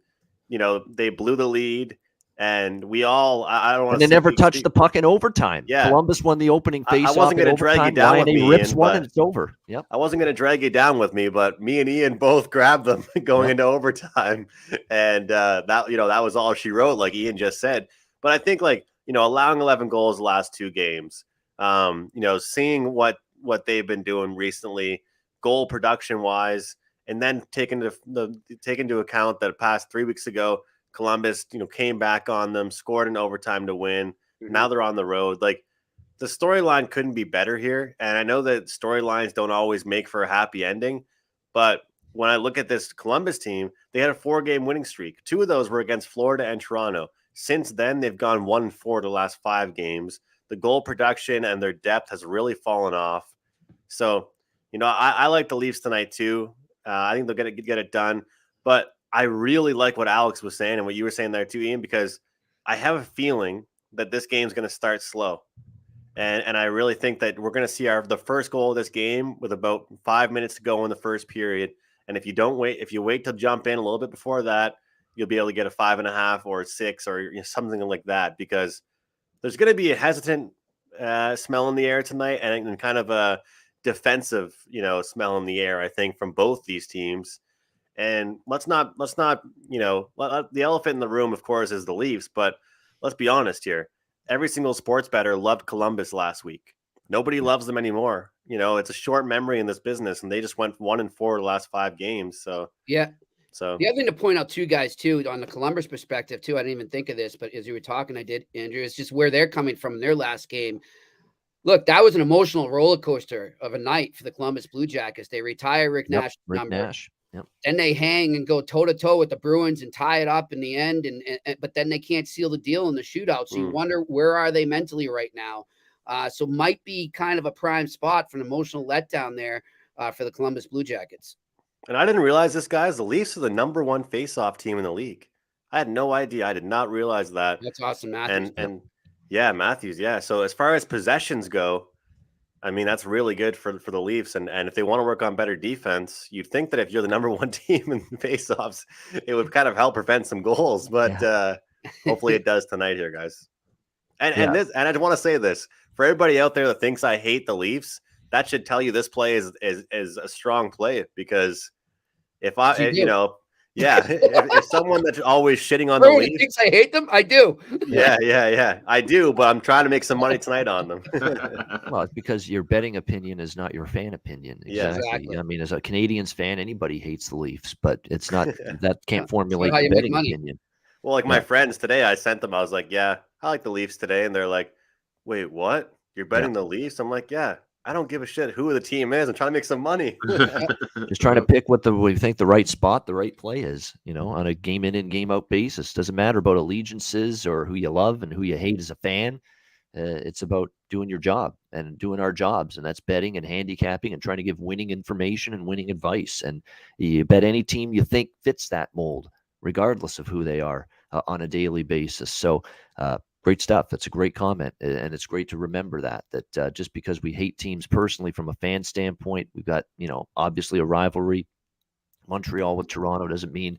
they blew the lead. And we all, I don't want And to they never touched the puck in overtime. Yeah. Columbus won the opening face-off. I wasn't going to drag you down with me, rips Ian, one and it's over. Yep. I wasn't going to drag you down with me, but me and Ian both grabbed them going into overtime. And that was all she wrote, like Ian just said. But I think, like, allowing 11 goals the last 2 games, seeing what they've been doing recently, goal production wise, and then take into account that past 3 weeks ago, Columbus, came back on them, scored in overtime to win. Mm-hmm. Now they're on the road. Like, the storyline couldn't be better here. And I know that storylines don't always make for a happy ending, but when I look at this Columbus team, they had a 4-game winning streak. 2 of those were against Florida and Toronto. Since then, they've gone 1-4 the last 5 games. The goal production and their depth has really fallen off. So, I like the Leafs tonight too. I think they'll get it done. But I really like what Alex was saying and what you were saying there too, Ian, because I have a feeling that this game's going to start slow. And I really think that we're going to see the first goal of this game with about 5 minutes to go in the first period. And if you wait to jump in a little bit before that, you'll be able to get a 5.5 or a 6 or something like that, because there's going to be a hesitant smell in the air tonight and kind of a defensive, smell in the air, I think, from both these teams. And let's not, the elephant in the room, of course, is the Leafs, but let's be honest here. Every single sports bettor loved Columbus last week. Nobody loves them anymore. It's a short memory in this business, and they just went 1-4 the last 5 games. So yeah. So the other thing to point out too, guys, too, on the Columbus perspective too, I didn't even think of this, but as you were talking, I did, Andrew, it's just where they're coming from in their last game. Look, that was an emotional roller coaster of a night for the Columbus Blue Jackets. They retire Rick Nash. Yep. Then they hang and go toe-to-toe with the Bruins and tie it up in the end. But then they can't seal the deal in the shootout. So you wonder, where are they mentally right now? So might be kind of a prime spot for an emotional letdown there for the Columbus Blue Jackets. And I didn't realize this, guys. The Leafs are the number 1 face-off team in the league. I had no idea. I did not realize that. That's awesome, Matthews. And yeah, Matthews. Yeah. So as far as possessions go, I mean, that's really good for the Leafs. And if they want to work on better defense, you'd think that if you're the number 1 team in faceoffs, it would kind of help prevent some goals. But hopefully it does tonight here, guys. And I want to say this for everybody out there that thinks I hate the Leafs, that should tell you this play is a strong play, because if if someone that's always shitting on the Leafs thinks I hate them, I do. Yeah, I do, but I'm trying to make some money tonight on them. Well, it's because your betting opinion is not your fan opinion. Exactly. I mean, as a Canadians fan, anybody hates the Leafs, but it's not that can't formulate the betting opinion. Well, like my friends today, I sent them. I was like, "Yeah, I like the Leafs today," and they're like, "Wait, what? You're betting the Leafs?" I'm like, "Yeah." I don't give a shit who the team is. I'm trying to make some money. Just trying to pick what we think the right spot, the right play is, on a game in and game out basis. Doesn't matter about allegiances or who you love and who you hate as a fan. It's about doing your job and doing our jobs. And that's betting and handicapping and trying to give winning information and winning advice. And you bet any team you think fits that mold, regardless of who they are on a daily basis. So, great stuff. That's a great comment. And it's great to remember that just because we hate teams personally from a fan standpoint, we've got, obviously a rivalry. Montreal with Toronto doesn't mean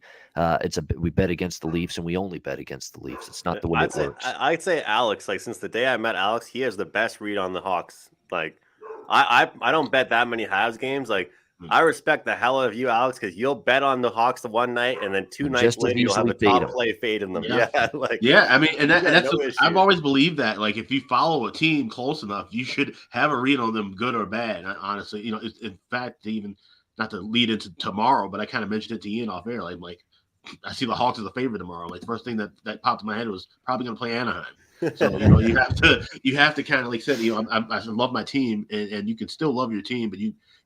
we bet against the Leafs and we only bet against the Leafs. It's not the way it works. I'd say Alex, like since the day I met Alex, he has the best read on the Hawks. Like I don't bet that many Habs games. Like I respect the hell out of you, Alex, because you'll bet on the Hawks the one night, and then 2 nights later you'll have a top play fade in them. I mean, and that's I've always believed that. Like, if you follow a team close enough, you should have a read on them, good or bad. Honestly, in fact, even not to lead into tomorrow, but I kind of mentioned it to Ian off air. Like I see the Hawks as a favorite tomorrow. Like the first thing that popped in my head was probably going to play Anaheim. So you have to kind of, like said, I love my team, and you can still love your team, but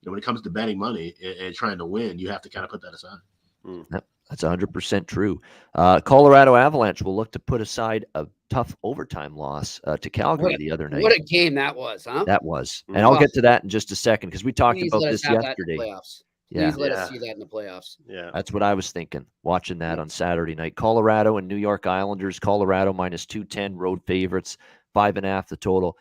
when it comes to betting money and trying to win, you have to kind of put that aside. Yep, that's 100% true. Colorado Avalanche will look to put aside a tough overtime loss to Calgary the other night. What a game that was, huh? That was, and I'll get to that in just a second because we talked about this yesterday. Please let us see that in the playoffs. Yeah, that's what I was thinking, watching that on Saturday night. Colorado and New York Islanders. Colorado -210, road favorites, 5.5 the total.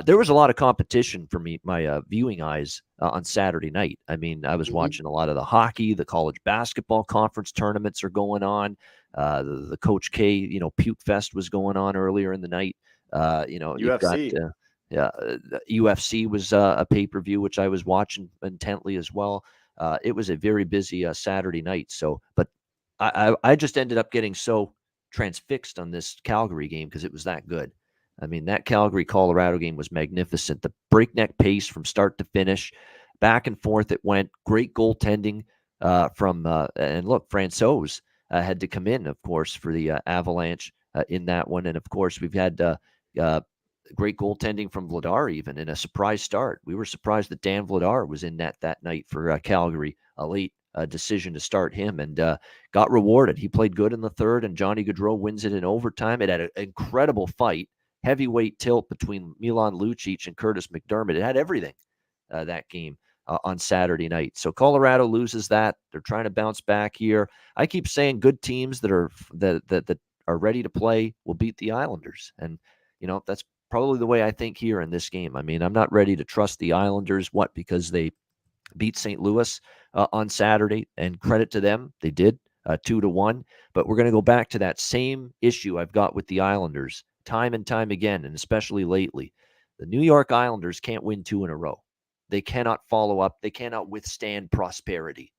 There was a lot of competition for my viewing eyes on Saturday night. I mean, I was watching a lot of the hockey, the college basketball conference tournaments are going on. The Coach K, Puke Fest was going on earlier in the night. You've got UFC. the UFC was a pay-per-view, which I was watching intently as well. It was a very busy Saturday night. So, but I just ended up getting so transfixed on this Calgary game because it was that good. I mean, that Calgary-Colorado game was magnificent. The breakneck pace from start to finish, back and forth it went. Great goaltending and look, Francouz had to come in, of course, for the Avalanche in that one. And, of course, we've had great goaltending from Vladar even in a surprise start. We were surprised that Dan Vladar was in net that night for Calgary, a late decision to start him, and got rewarded. He played good in the third, and Johnny Gaudreau wins it in overtime. It had an incredible fight. Heavyweight tilt between Milan Lucic and Curtis McDermott. It had everything that game on Saturday night. So Colorado loses that. They're trying to bounce back here. I keep saying good teams that are ready to play will beat the Islanders, and that's probably the way I think here in this game. I mean, I'm not ready to trust the Islanders. Because they beat St. Louis on Saturday, and credit to them, they did 2-1. But we're going to go back to that same issue I've got with the Islanders time and time again, and especially lately. The New York Islanders can't win 2 in a row. They cannot follow up. They cannot withstand prosperity.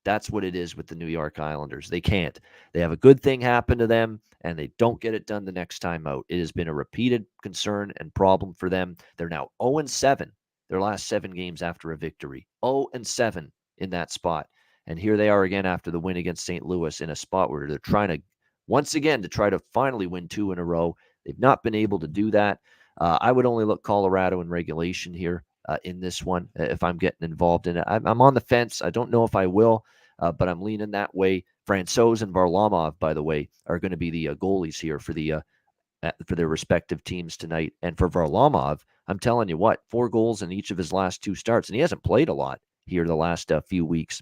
That's what it is with the New York Islanders. They can't. They have a good thing happen to them, and they don't get it done the next time out. It has been a repeated concern and problem for them. They're now 0-7, their last 7 games after a victory. 0-7 in that spot. And here they are again after the win against St. Louis in a spot where they're trying to, once again, to try to finally win 2 in a row. They've not been able to do that. I would only look Colorado in regulation here in this one if I'm getting involved in it. I'm on the fence. I don't know if I will, but I'm leaning that way. Francouz and Varlamov, by the way, are going to be the goalies here for their respective teams tonight. And for Varlamov, I'm telling you what, 4 goals in each of his last 2 starts, and he hasn't played a lot here the last few weeks.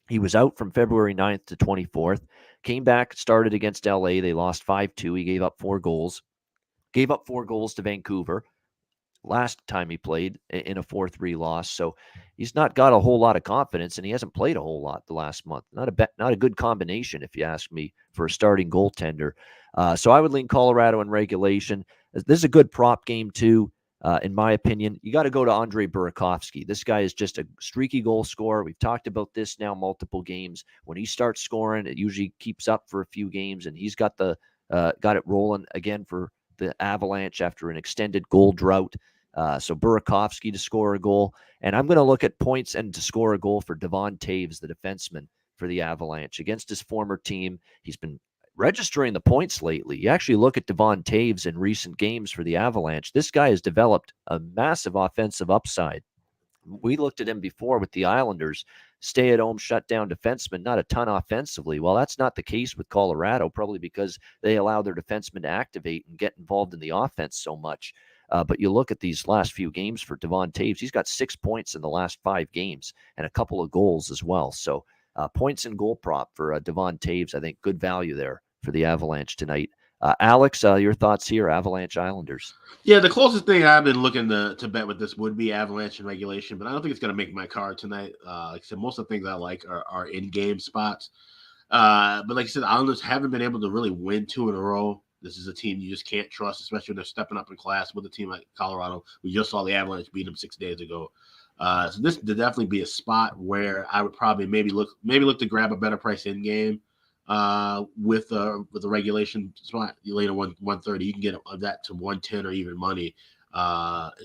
He was out from February 9th to 24th, came back, started against LA. They lost 5-2. He gave up 4 goals. Gave up 4 goals to Vancouver last time he played in a 4-3 loss. So he's not got a whole lot of confidence, and he hasn't played a whole lot the last month. Not a good combination, if you ask me, for a starting goaltender. So I would lean Colorado in regulation. This is a good prop game, too. In my opinion, you got to go to Andrei Burakovsky. This guy is just a streaky goal scorer. We've talked about this now multiple games. When he starts scoring, it usually keeps up for a few games, and he's got it rolling again for the Avalanche after an extended goal drought. So Burakovsky to score a goal, and I'm going to look at points and to score a goal for Devon Taves, the defenseman for the Avalanche against his former team. He's been registering the points lately. You actually look at Devon Taves in recent games for the Avalanche. This guy has developed a massive offensive upside. We looked at him before with the Islanders, stay-at-home shutdown defenseman, not a ton offensively. Well, that's not the case with Colorado, probably because they allow their defensemen to activate and get involved in the offense so much. But you look at these last few games for Devon Taves, he's got 6 points in the last 5 games and a couple of goals as well. So points and goal prop for Devon Taves, I think good value there for the Avalanche tonight. Alex, your thoughts here, Avalanche Islanders? Yeah, the closest thing I've been looking to bet with this would be Avalanche in regulation, but I don't think it's going to make my card tonight. Like I said, most of the things I like are in-game spots. But like I said, Islanders haven't been able to really win 2 in a row. This is a team you just can't trust, especially when they're stepping up in class with a team like Colorado. We just saw the Avalanche beat them 6 days ago. So this would definitely be a spot where I would probably maybe look to grab a better price in game with the regulation spot. You later 130, you can get that to 110 or even money.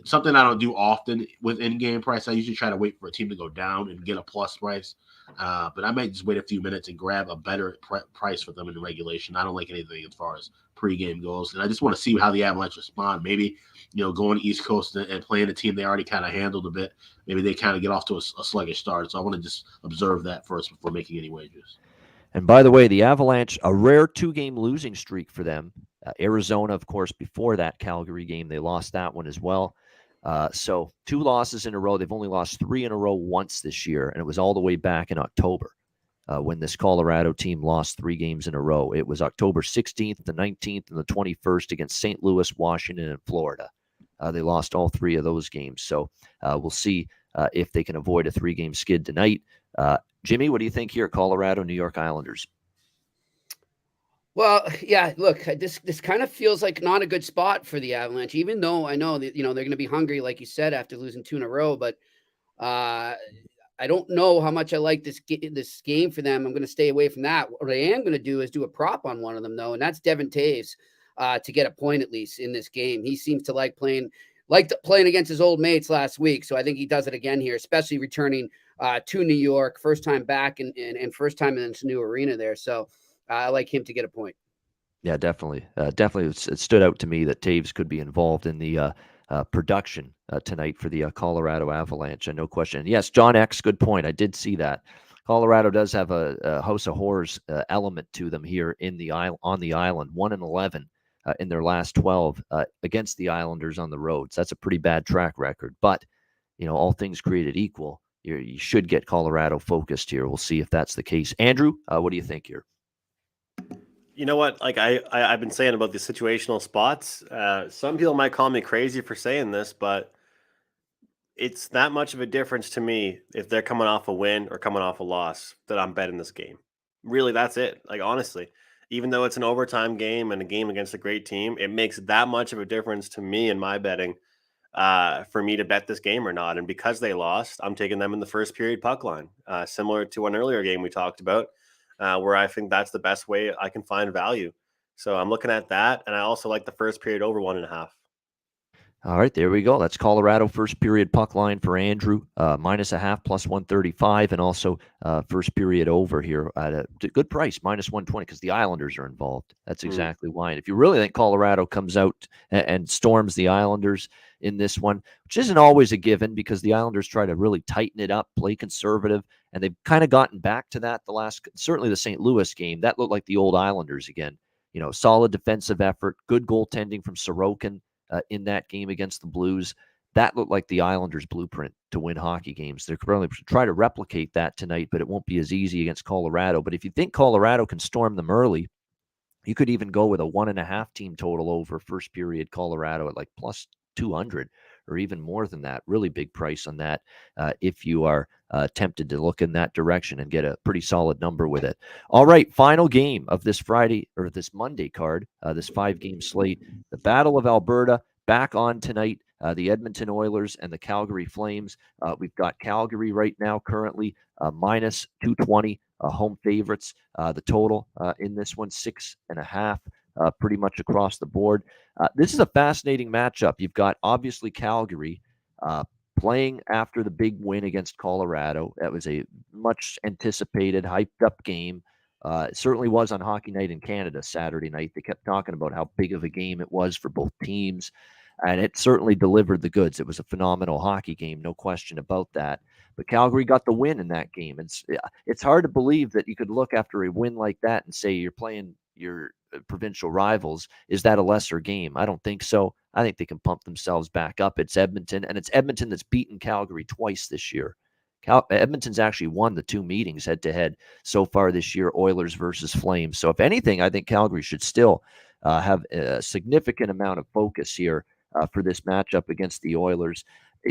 Something I don't do often with in-game price. I usually try to wait for a team to go down and get a plus price. But I might just wait a few minutes and grab a better price for them in the regulation. I don't like anything as far as pregame goes. And I just want to see how the Avalanche respond. Maybe, going to East Coast and playing a team they already kind of handled a bit. Maybe they kind of get off to a sluggish start. So I want to just observe that first before making any wagers. And by the way, the Avalanche, a rare 2-game losing streak for them. Arizona, of course, before that Calgary game, they lost that one as well. So 2 losses in a row. They've only lost 3 in a row once this year, and it was all the way back in October when this Colorado team lost 3 games in a row. It was October 16th, the 19th, and the 21st against St. Louis, Washington, and Florida. They lost all 3 of those games. So we'll see if they can avoid a 3-game skid tonight. Jimmy, what do you think here? Colorado, New York Islanders. Well, yeah, look, this kind of feels like not a good spot for the Avalanche, even though I know that, they're going to be hungry, like you said, after losing 2 in a row. But I don't know how much I like this game for them. I'm going to stay away from that. What I am going to do is do a prop on one of them, though, and that's Devin Taves to get a point at least in this game. He seems to like playing against his old mates last week, so I think he does it again here, especially returning to New York, first time back and first time in this new arena there. So I like him to get a point. Yeah, definitely. Definitely, it stood out to me that Taves could be involved in the production tonight for the Colorado Avalanche. No question. And yes, John X, good point. I did see that. Colorado does have a House of Horrors element to them here on the island. 1-11 in their last 12 against the Islanders on the road. So that's a pretty bad track record. But all things created equal, you should get Colorado focused here. We'll see if that's the case. Andrew, what do you think here? You know what? Like I've been saying about the situational spots. Some people might call me crazy for saying this, but it's that much of a difference to me if they're coming off a win or coming off a loss that I'm betting this game. Really, that's it. Like honestly, even though it's an overtime game and a game against a great team, it makes that much of a difference to me in my betting for me to bet this game or not. And because they lost, I'm taking them in the first period puck line, similar to an earlier game we talked about. Where I think that's the best way I can find value. So I'm looking at that. And I also like the first period over 1.5. All right, there we go. That's Colorado first period puck line for Andrew, -0.5 plus 135, and also first period over here at a good price, -120, because the Islanders are involved. That's exactly why. And if you really think Colorado comes out and storms the Islanders in this one, which isn't always a given because the Islanders try to really tighten it up, play conservative, and they've kind of gotten back to that certainly the St. Louis game. That looked like the old Islanders again. Solid defensive effort, good goaltending from Sorokin. In that game against the Blues, that looked like the Islanders' blueprint to win hockey games. They're probably try to replicate that tonight, but it won't be as easy against Colorado. But if you think Colorado can storm them early, you could even go with a 1.5 team total over first period Colorado at like plus 200 or even more than that. Really big price on that if you are tempted to look in that direction and get a pretty solid number with it. All right, final game of this Friday or this Monday card, this 5-game slate. The Battle of Alberta back on tonight. The Edmonton Oilers and the Calgary Flames. We've got Calgary right now currently minus 220 home favorites. The total in this one, 6.5, pretty much across the board. This is a fascinating matchup. You've got obviously Calgary playing after the big win against Colorado. That was a much anticipated, hyped up game. It certainly was on Hockey Night in Canada Saturday night. They kept talking about how big of a game it was for both teams, and it certainly delivered the goods. It was a phenomenal hockey game, no question about that. But Calgary got the win in that game. It's hard to believe that you could look after a win like that and say you're playing your provincial rivals. Is that a lesser game? I don't think so. I think they can pump themselves back up. It's Edmonton, and it's Edmonton that's beaten Calgary twice this year. Edmonton's actually won the 2 meetings head-to-head so far this year, Oilers versus Flames. So if anything, I think Calgary should still have a significant amount of focus here for this matchup against the Oilers.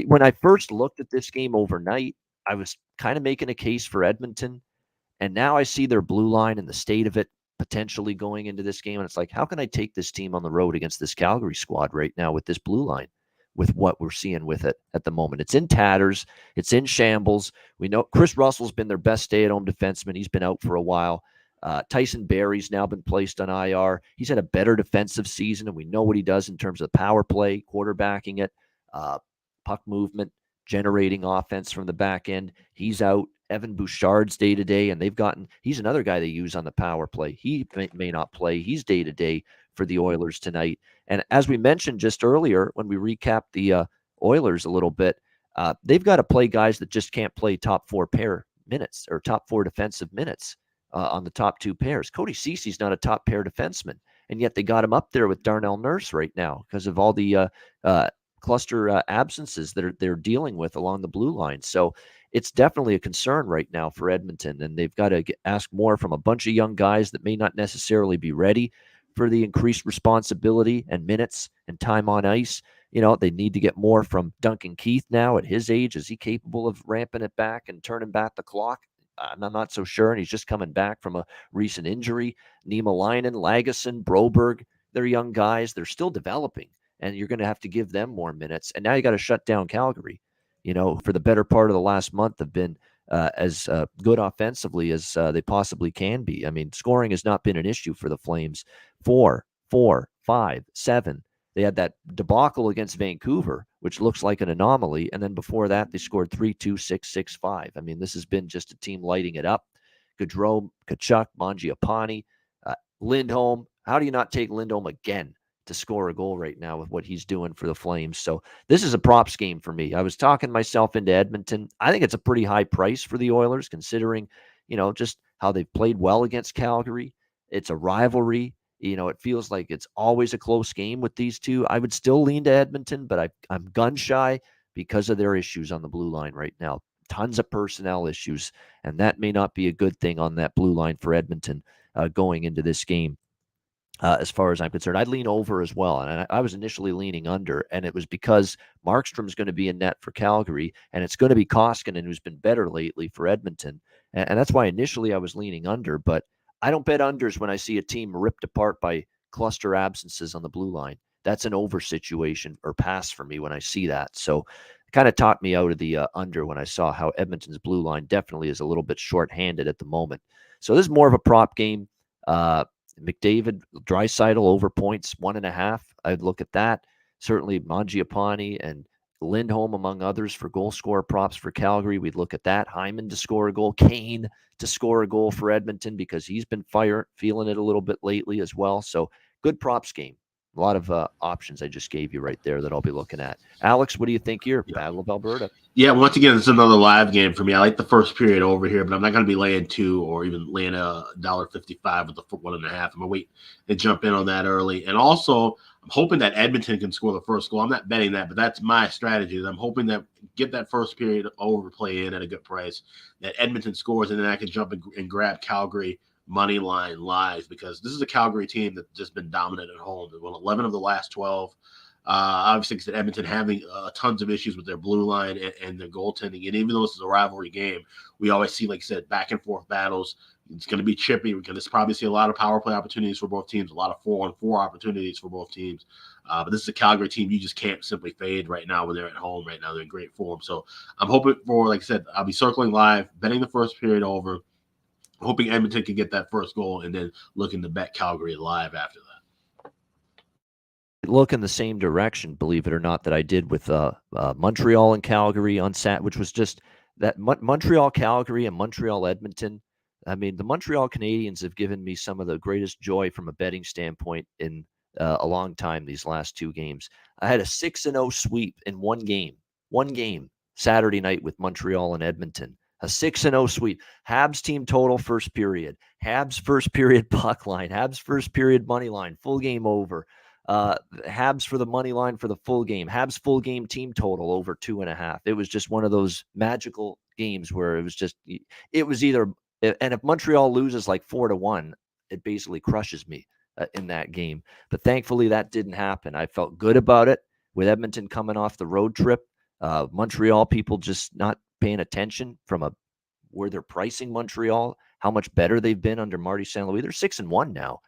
When I first looked at this game overnight, I was kind of making a case for Edmonton, and now I see their blue line and the state of it potentially going into this game, and it's like, how can I take this team on the road against this Calgary squad right now with this blue line, with what we're seeing with it at the moment? It's in tatters. It's in shambles. We know Chris Russell's been their best stay-at-home defenseman. He's been out for a while. Tyson Barrie's now been placed on IR. He's had a better defensive season, and we know what he does in terms of power play, quarterbacking it, puck movement, generating offense from the back end. He's out. Evan Bouchard's day-to-day, and he's another guy they use on the power play. He may not play. He's day-to-day for the Oilers tonight. And as we mentioned just earlier, when we recapped the Oilers a little bit, they've got to play guys that just can't play top 4 pair minutes or top 4 defensive minutes on the top 2 pairs. Cody Cece's not a top pair defenseman, and yet they got him up there with Darnell Nurse right now because of all the cluster absences that they're dealing with along the blue line. So it's definitely a concern right now for Edmonton, and they've got to ask more from a bunch of young guys that may not necessarily be ready for the increased responsibility and minutes and time on ice. They need to get more from Duncan Keith now at his age. Is he capable of ramping it back and turning back the clock? I'm not so sure, and he's just coming back from a recent injury. Niemelainen, Lagesson, Broberg, they're young guys. They're still developing, and you're going to have to give them more minutes. And now you got to shut down Calgary. For the better part of the last month have been as good offensively as they possibly can be. I mean, scoring has not been an issue for the Flames. 4, 4, 5, 7. They had that debacle against Vancouver, which looks like an anomaly. And then before that, they scored 3-2, 6-6, 5. I mean, this has been just a team lighting it up. Gaudreau, Tkachuk, Mangiapane, Lindholm. How do you not take Lindholm again to score a goal right now with what he's doing for the Flames? So this is a props game for me. I was talking myself into Edmonton. I think it's a pretty high price for the Oilers, considering, just how they've played well against Calgary. It's a rivalry. It feels like it's always a close game with these two. I would still lean to Edmonton, but I'm gun shy because of their issues on the blue line right now. Tons of personnel issues, and that may not be a good thing on that blue line for Edmonton going into this game. As far as I'm concerned, I'd lean over as well. And I was initially leaning under, and it was because Markstrom's going to be in net for Calgary, and it's going to be Koskinen, who's been better lately for Edmonton. And that's why initially I was leaning under, but I don't bet unders when I see a team ripped apart by cluster absences on the blue line. That's an over situation or pass for me when I see that. So it kind of talked me out of the under when I saw how Edmonton's blue line definitely is a little bit shorthanded at the moment. So this is more of a prop game. McDavid, Draisaitl over points, 1.5. I'd look at that. Certainly Mangiapane and Lindholm, among others, for goal scorer props for Calgary. We'd look at that. Hyman to score a goal. Kane to score a goal for Edmonton because he's been feeling it a little bit lately as well. So good props game. A lot of options I just gave you right there that I'll be looking at. Alex, what do you think here? Yeah. Battle of Alberta. Yeah, once again, it's another live game for me. I like the first period over here, but I'm not going to be laying 2 or even laying $1.55 with the 1.5. I'm going to wait and jump in on that early. And also, I'm hoping that Edmonton can score the first goal. I'm not betting that, but that's my strategy. I'm hoping that get that first period overplay in at a good price, that Edmonton scores, and then I can jump and grab Calgary money line live, because this is a Calgary team that's just been dominant at home. They won 11 of the last 12. Obviously, because Edmonton having tons of issues with their blue line and their goaltending. And even though this is a rivalry game, we always see, like I said, back and forth battles. It's going to be chippy. We're going to probably see a lot of power play opportunities for both teams, a lot of 4-on-4 opportunities for both teams. But this is a Calgary team you just can't simply fade right now when they're at home right now. They're in great form. So I'm hoping for, like I said, I'll be circling live, betting the first period over, hoping Edmonton can get that first goal, and then looking to bet Calgary live after that. Look in the same direction, believe it or not, that I did with Montreal and Calgary on Sat, which was just that Montreal, Calgary, and Montreal, Edmonton. I mean, the Montreal Canadiens have given me some of the greatest joy from a betting standpoint in a long time these last 2 games. I had a 6-0 sweep in one game Saturday night with Montreal and Edmonton. A 6-0 sweep. Habs team total first period. Habs first period puck line. Habs first period money line. Full game over. Habs for the money line for the full game. Habs full game team total over 2.5. It was just one of those magical games where it was either, and if Montreal loses like 4-1, it basically crushes me in that game. But thankfully that didn't happen. I felt good about it with Edmonton coming off the road trip. Montreal people just not paying attention from where they're pricing Montreal, how much better they've been under Marty St. Louis. They're 6-1 now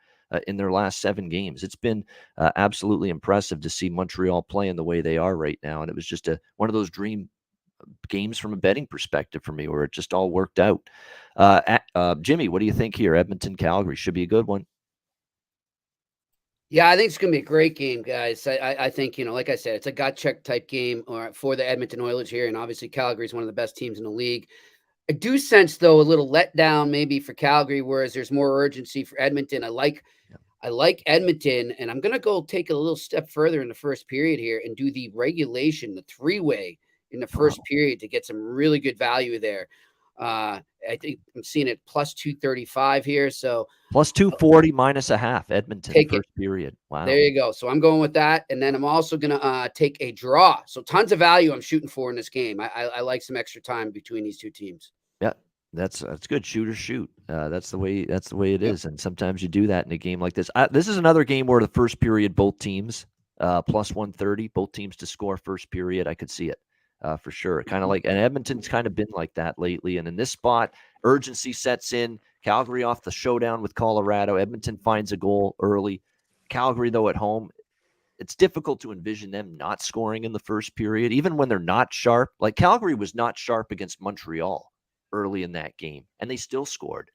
in their last 7 games. It's been absolutely impressive to see Montreal playing the way they are right now. And it was just one of those dream games from a betting perspective for me where it just all worked out. Jimmy, what do you think here? Edmonton, Calgary should be a good one. Yeah, I think it's going to be a great game, guys. I think, like I said, it's a gut check type game for the Edmonton Oilers here. And obviously Calgary is one of the best teams in the league. I do sense, though, a little letdown maybe for Calgary, whereas there's more urgency for Edmonton. I like Edmonton, and I'm going to go take a little step further in the first period here and do the regulation, the 3-way in the first period to get some really good value there. I think I'm seeing it plus 235 here. So plus 240 minus a half, Edmonton first period. Wow. There you go. So I'm going with that. And then I'm also going to take a draw. So tons of value I'm shooting for in this game. I like some extra time between these 2 teams. Yeah, that's good. Shoot or shoot. That's the way it is. And sometimes you do that in a game like this. This is another game where the first period, both teams plus 130, both teams to score first period. I could see it for sure. Kind of like, and Edmonton's kind of been like that lately. And in this spot, urgency sets in. Calgary off the showdown with Colorado. Edmonton finds a goal early. Calgary, though, at home, it's difficult to envision them not scoring in the first period, even when they're not sharp. Like Calgary was not sharp against Montreal early in that game, and they still scored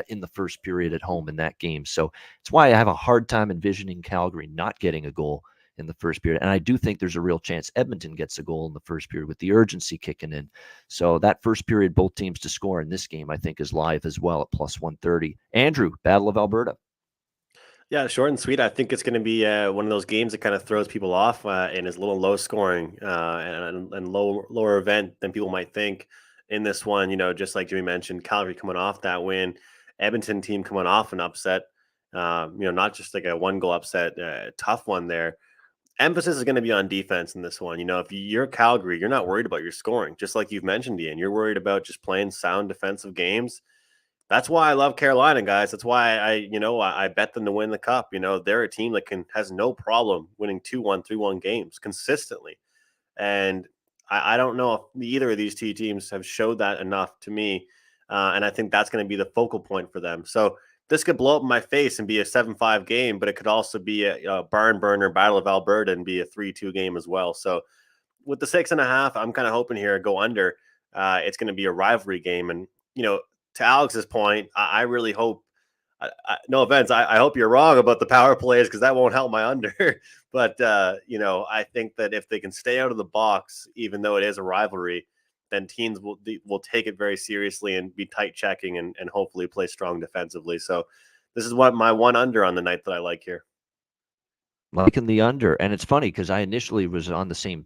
in the first period at home in that game. So it's why I have a hard time envisioning Calgary not getting a goal in the first period. And I do think there's a real chance Edmonton gets a goal in the first period with the urgency kicking in. So that first period, both teams to score in this game, I think is live as well at plus 130. Andrew, Battle of Alberta. Yeah, short and sweet. I think it's going to be one of those games that kind of throws people off and is a little low scoring and lower event than people might think in this one. Just like Jimmy mentioned, Calgary coming off that win, Edmonton team coming off an upset. Not just like a 1-goal upset, tough one there. Emphasis is going to be on defense in this one. If you're Calgary, you're not worried about your scoring, just like you've mentioned, Ian. You're worried about just playing sound defensive games. That's why I love Carolina, guys. That's why I bet them to win the cup. They're a team that has no problem winning 2-1, 3-1 games consistently. And I don't know if either of these two teams have showed that enough to me. And I think that's going to be the focal point for them. So this could blow up in my face and be a 7-5 game, but it could also be a barn burner Battle of Alberta and be a 3-2 game as well. So with the 6.5, I'm kind of hoping here go under. It's going to be a rivalry game. And, to Alex's point, I really hope, no offense, I hope you're wrong about the power plays because that won't help my under. But, I think that if they can stay out of the box, even though it is a rivalry, then teams will take it very seriously and be tight checking and hopefully play strong defensively. So this is what my one under on the night that I like here. Liking the under. And it's funny because I initially was on the same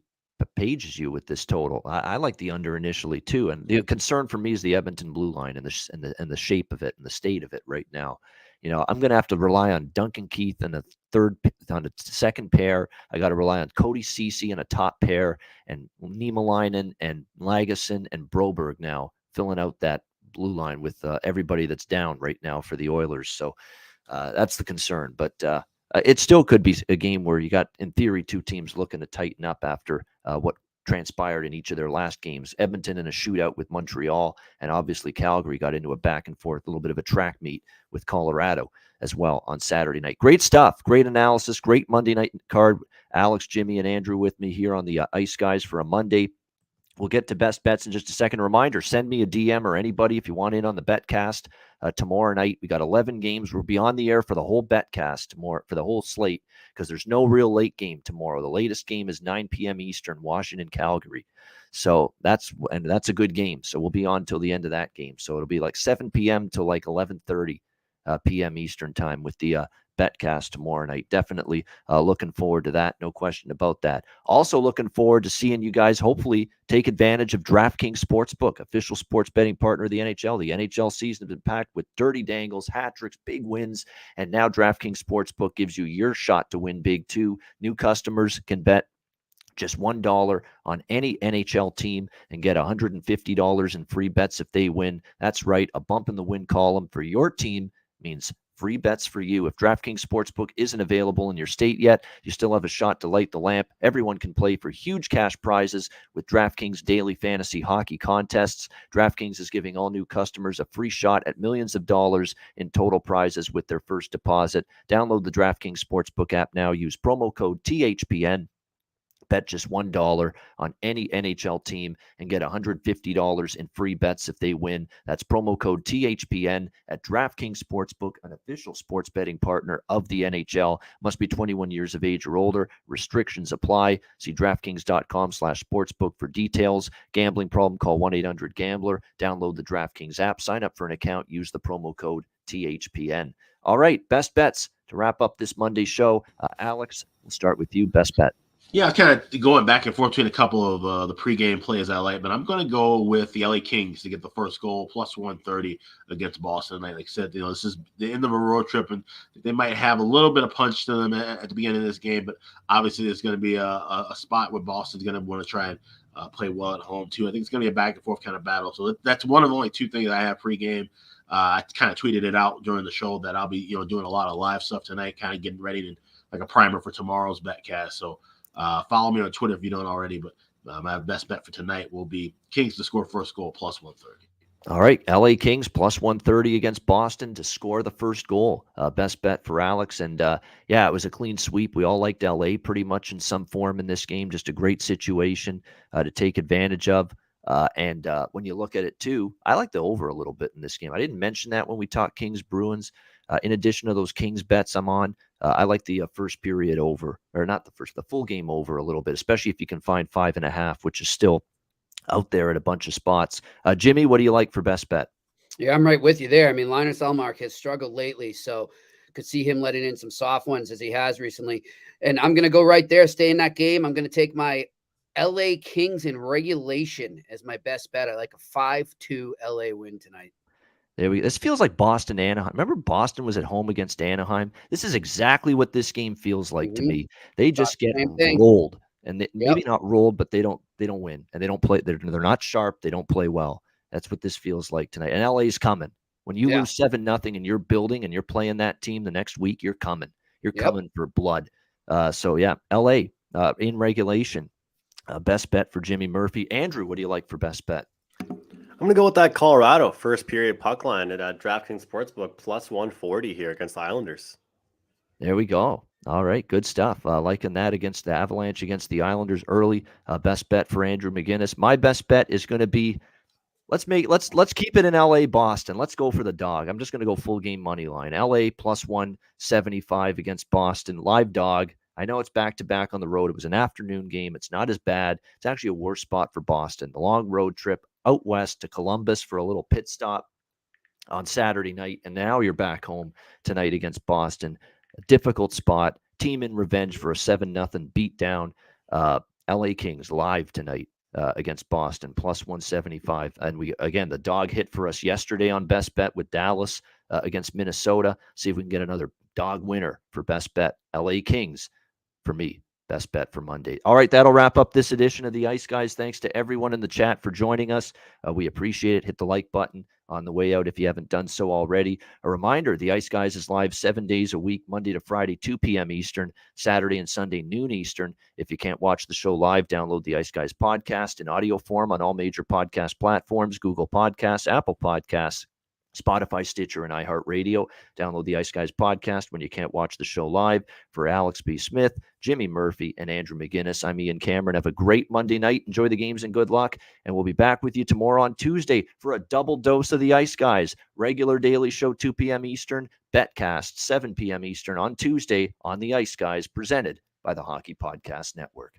page as you with this total. I like the under initially too, and the concern for me is the Edmonton blue line and the shape of it and the state of it right now. I'm going to have to rely on Duncan Keith on a second pair. I got to rely on Cody Ceci in a top pair, and Niemelainen and Lagesson and Broberg now filling out that blue line with everybody that's down right now for the Oilers. So that's the concern, but it still could be a game where you got, in theory, two teams looking to tighten up after what transpired in each of their last games. Edmonton in a shootout with Montreal, and obviously Calgary got into a back and forth, a little bit of a track meet with Colorado as well on Saturday night. Great stuff, great analysis, great Monday night card. Alex, Jimmy, and Andrew with me here on the Ice Guys for a Monday. We'll get to best bets in just a second. Reminder, send me a DM or anybody if you want in on the betcast tomorrow night. We got 11 games. We'll be on the air for the whole betcast tomorrow, for the whole slate, because there's no real late game tomorrow. The latest game is 9 p.m. Eastern, Washington, Calgary. So that's a good game. So we'll be on till the end of that game. So it'll be like 7 p.m. to like 11:30 p.m. Eastern time with the betcast tomorrow night. Definitely looking forward to that. No question about that. Also looking forward to seeing you guys hopefully take advantage of DraftKings Sportsbook, official sports betting partner of the NHL. The NHL season has been packed with dirty dangles, hat tricks, big wins, and now DraftKings Sportsbook gives you your shot to win big too. New customers can bet just $1 on any NHL team and get $150 in free bets if they win. That's right, a bump in the win column for your team means free bets for you. If DraftKings Sportsbook isn't available in your state yet, you still have a shot to light the lamp. Everyone can play for huge cash prizes with DraftKings daily fantasy hockey contests. DraftKings is giving all new customers a free shot at millions of dollars in total prizes with their first deposit. Download the DraftKings Sportsbook app now. Use promo code THPN. Bet just $1 on any NHL team and get $150 in free bets if they win. That's promo code THPN at DraftKings Sportsbook, an official sports betting partner of the NHL. Must be 21 years of age or older. Restrictions apply. See DraftKings.com/sportsbook for details. Gambling problem? Call 1-800-GAMBLER. Download the DraftKings app. Sign up for an account. Use the promo code THPN. All right, best bets to wrap up this Monday show. Alex, we'll start with you. Best bet. Yeah, kind of going back and forth between a couple of the pregame plays I like, but I'm going to go with the LA Kings to get the first goal, plus 130 against Boston. Like I said, this is the end of a road trip, and they might have a little bit of punch to them at the beginning of this game, but obviously there's going to be a spot where Boston's going to want to try and play well at home, too. I think it's going to be a back and forth kind of battle. So that's one of the only two things I have pregame. I kind of tweeted it out during the show that I'll be, doing a lot of live stuff tonight, kind of getting ready to like a primer for tomorrow's betcast. So follow me on Twitter if you don't already. But my best bet for tonight will be Kings to score first goal plus 130. All right, LA Kings plus 130 against Boston to score the first goal. Best bet for Alex. And yeah, it was a clean sweep. We all liked LA pretty much in some form in this game. Just a great situation to take advantage of. And when you look at it too, I like the over a little bit in this game. I didn't mention that when we talked Kings Bruins. In addition to those Kings bets I'm on, I like the first period over, or not the full game over a little bit, especially if you can find 5.5, which is still out there at a bunch of spots. Jimmy, what do you like for best bet? Yeah, I'm right with you there. I mean, Linus Ullmark has struggled lately, so could see him letting in some soft ones as he has recently. And I'm going to go right there, stay in that game. I'm going to take my LA Kings in regulation as my best bet. I like a 5-2 LA win tonight. This feels like Boston Anaheim. Remember Boston was at home against Anaheim? This is exactly what this game feels like to me. They just get rolled. And maybe not rolled, but they don't win, and they don't play. They're not sharp. They don't play well. That's what this feels like tonight. And LA's coming. When you lose 7-0 and you're building and you're playing that team the next week, you're coming. You're coming for blood. So yeah, LA in regulation. Best bet for Jimmy Murphy. Andrew, what do you like for best bet? I'm going to go with that Colorado first period puck line at DraftKings Sportsbook plus 140 here against the Islanders. There we go. All right, good stuff. Liking that against the Avalanche, against the Islanders early. Best bet for Andrew McInnis. My best bet is going to be let's keep it in LA Boston. Let's go for the dog. I'm just going to go full game money line. LA plus 175 against Boston. Live dog. I know it's back to back on the road. It was an afternoon game. It's not as bad. It's actually a worse spot for Boston. The long road trip out west to Columbus for a little pit stop on Saturday night, and now you're back home tonight against Boston. A difficult spot. Team in revenge for a 7-0 beatdown. LA Kings live tonight against Boston, plus 175. And the dog hit for us yesterday on best bet with Dallas against Minnesota. See if we can get another dog winner for best bet. LA Kings for me. Best bet for Monday. All right, that'll wrap up this edition of the Ice Guys. Thanks to everyone in the chat for joining us. We appreciate it. Hit the like button on the way out if you haven't done so already. A reminder, the Ice Guys is live 7 days a week, Monday to Friday, 2 p.m. Eastern, Saturday and Sunday, noon Eastern. If you can't watch the show live, download the Ice Guys podcast in audio form on all major podcast platforms, Google Podcasts, Apple Podcasts, Spotify, Stitcher, and iHeartRadio. Download the Ice Guys podcast when you can't watch the show live. For Alex B. Smith, Jimmy Murphy, and Andrew McInnis, I'm Ian Cameron. Have a great Monday night. Enjoy the games and good luck. And we'll be back with you tomorrow on Tuesday for a double dose of the Ice Guys. Regular daily show, 2 p.m. Eastern. Betcast, 7 p.m. Eastern on Tuesday on the Ice Guys, presented by the Hockey Podcast Network.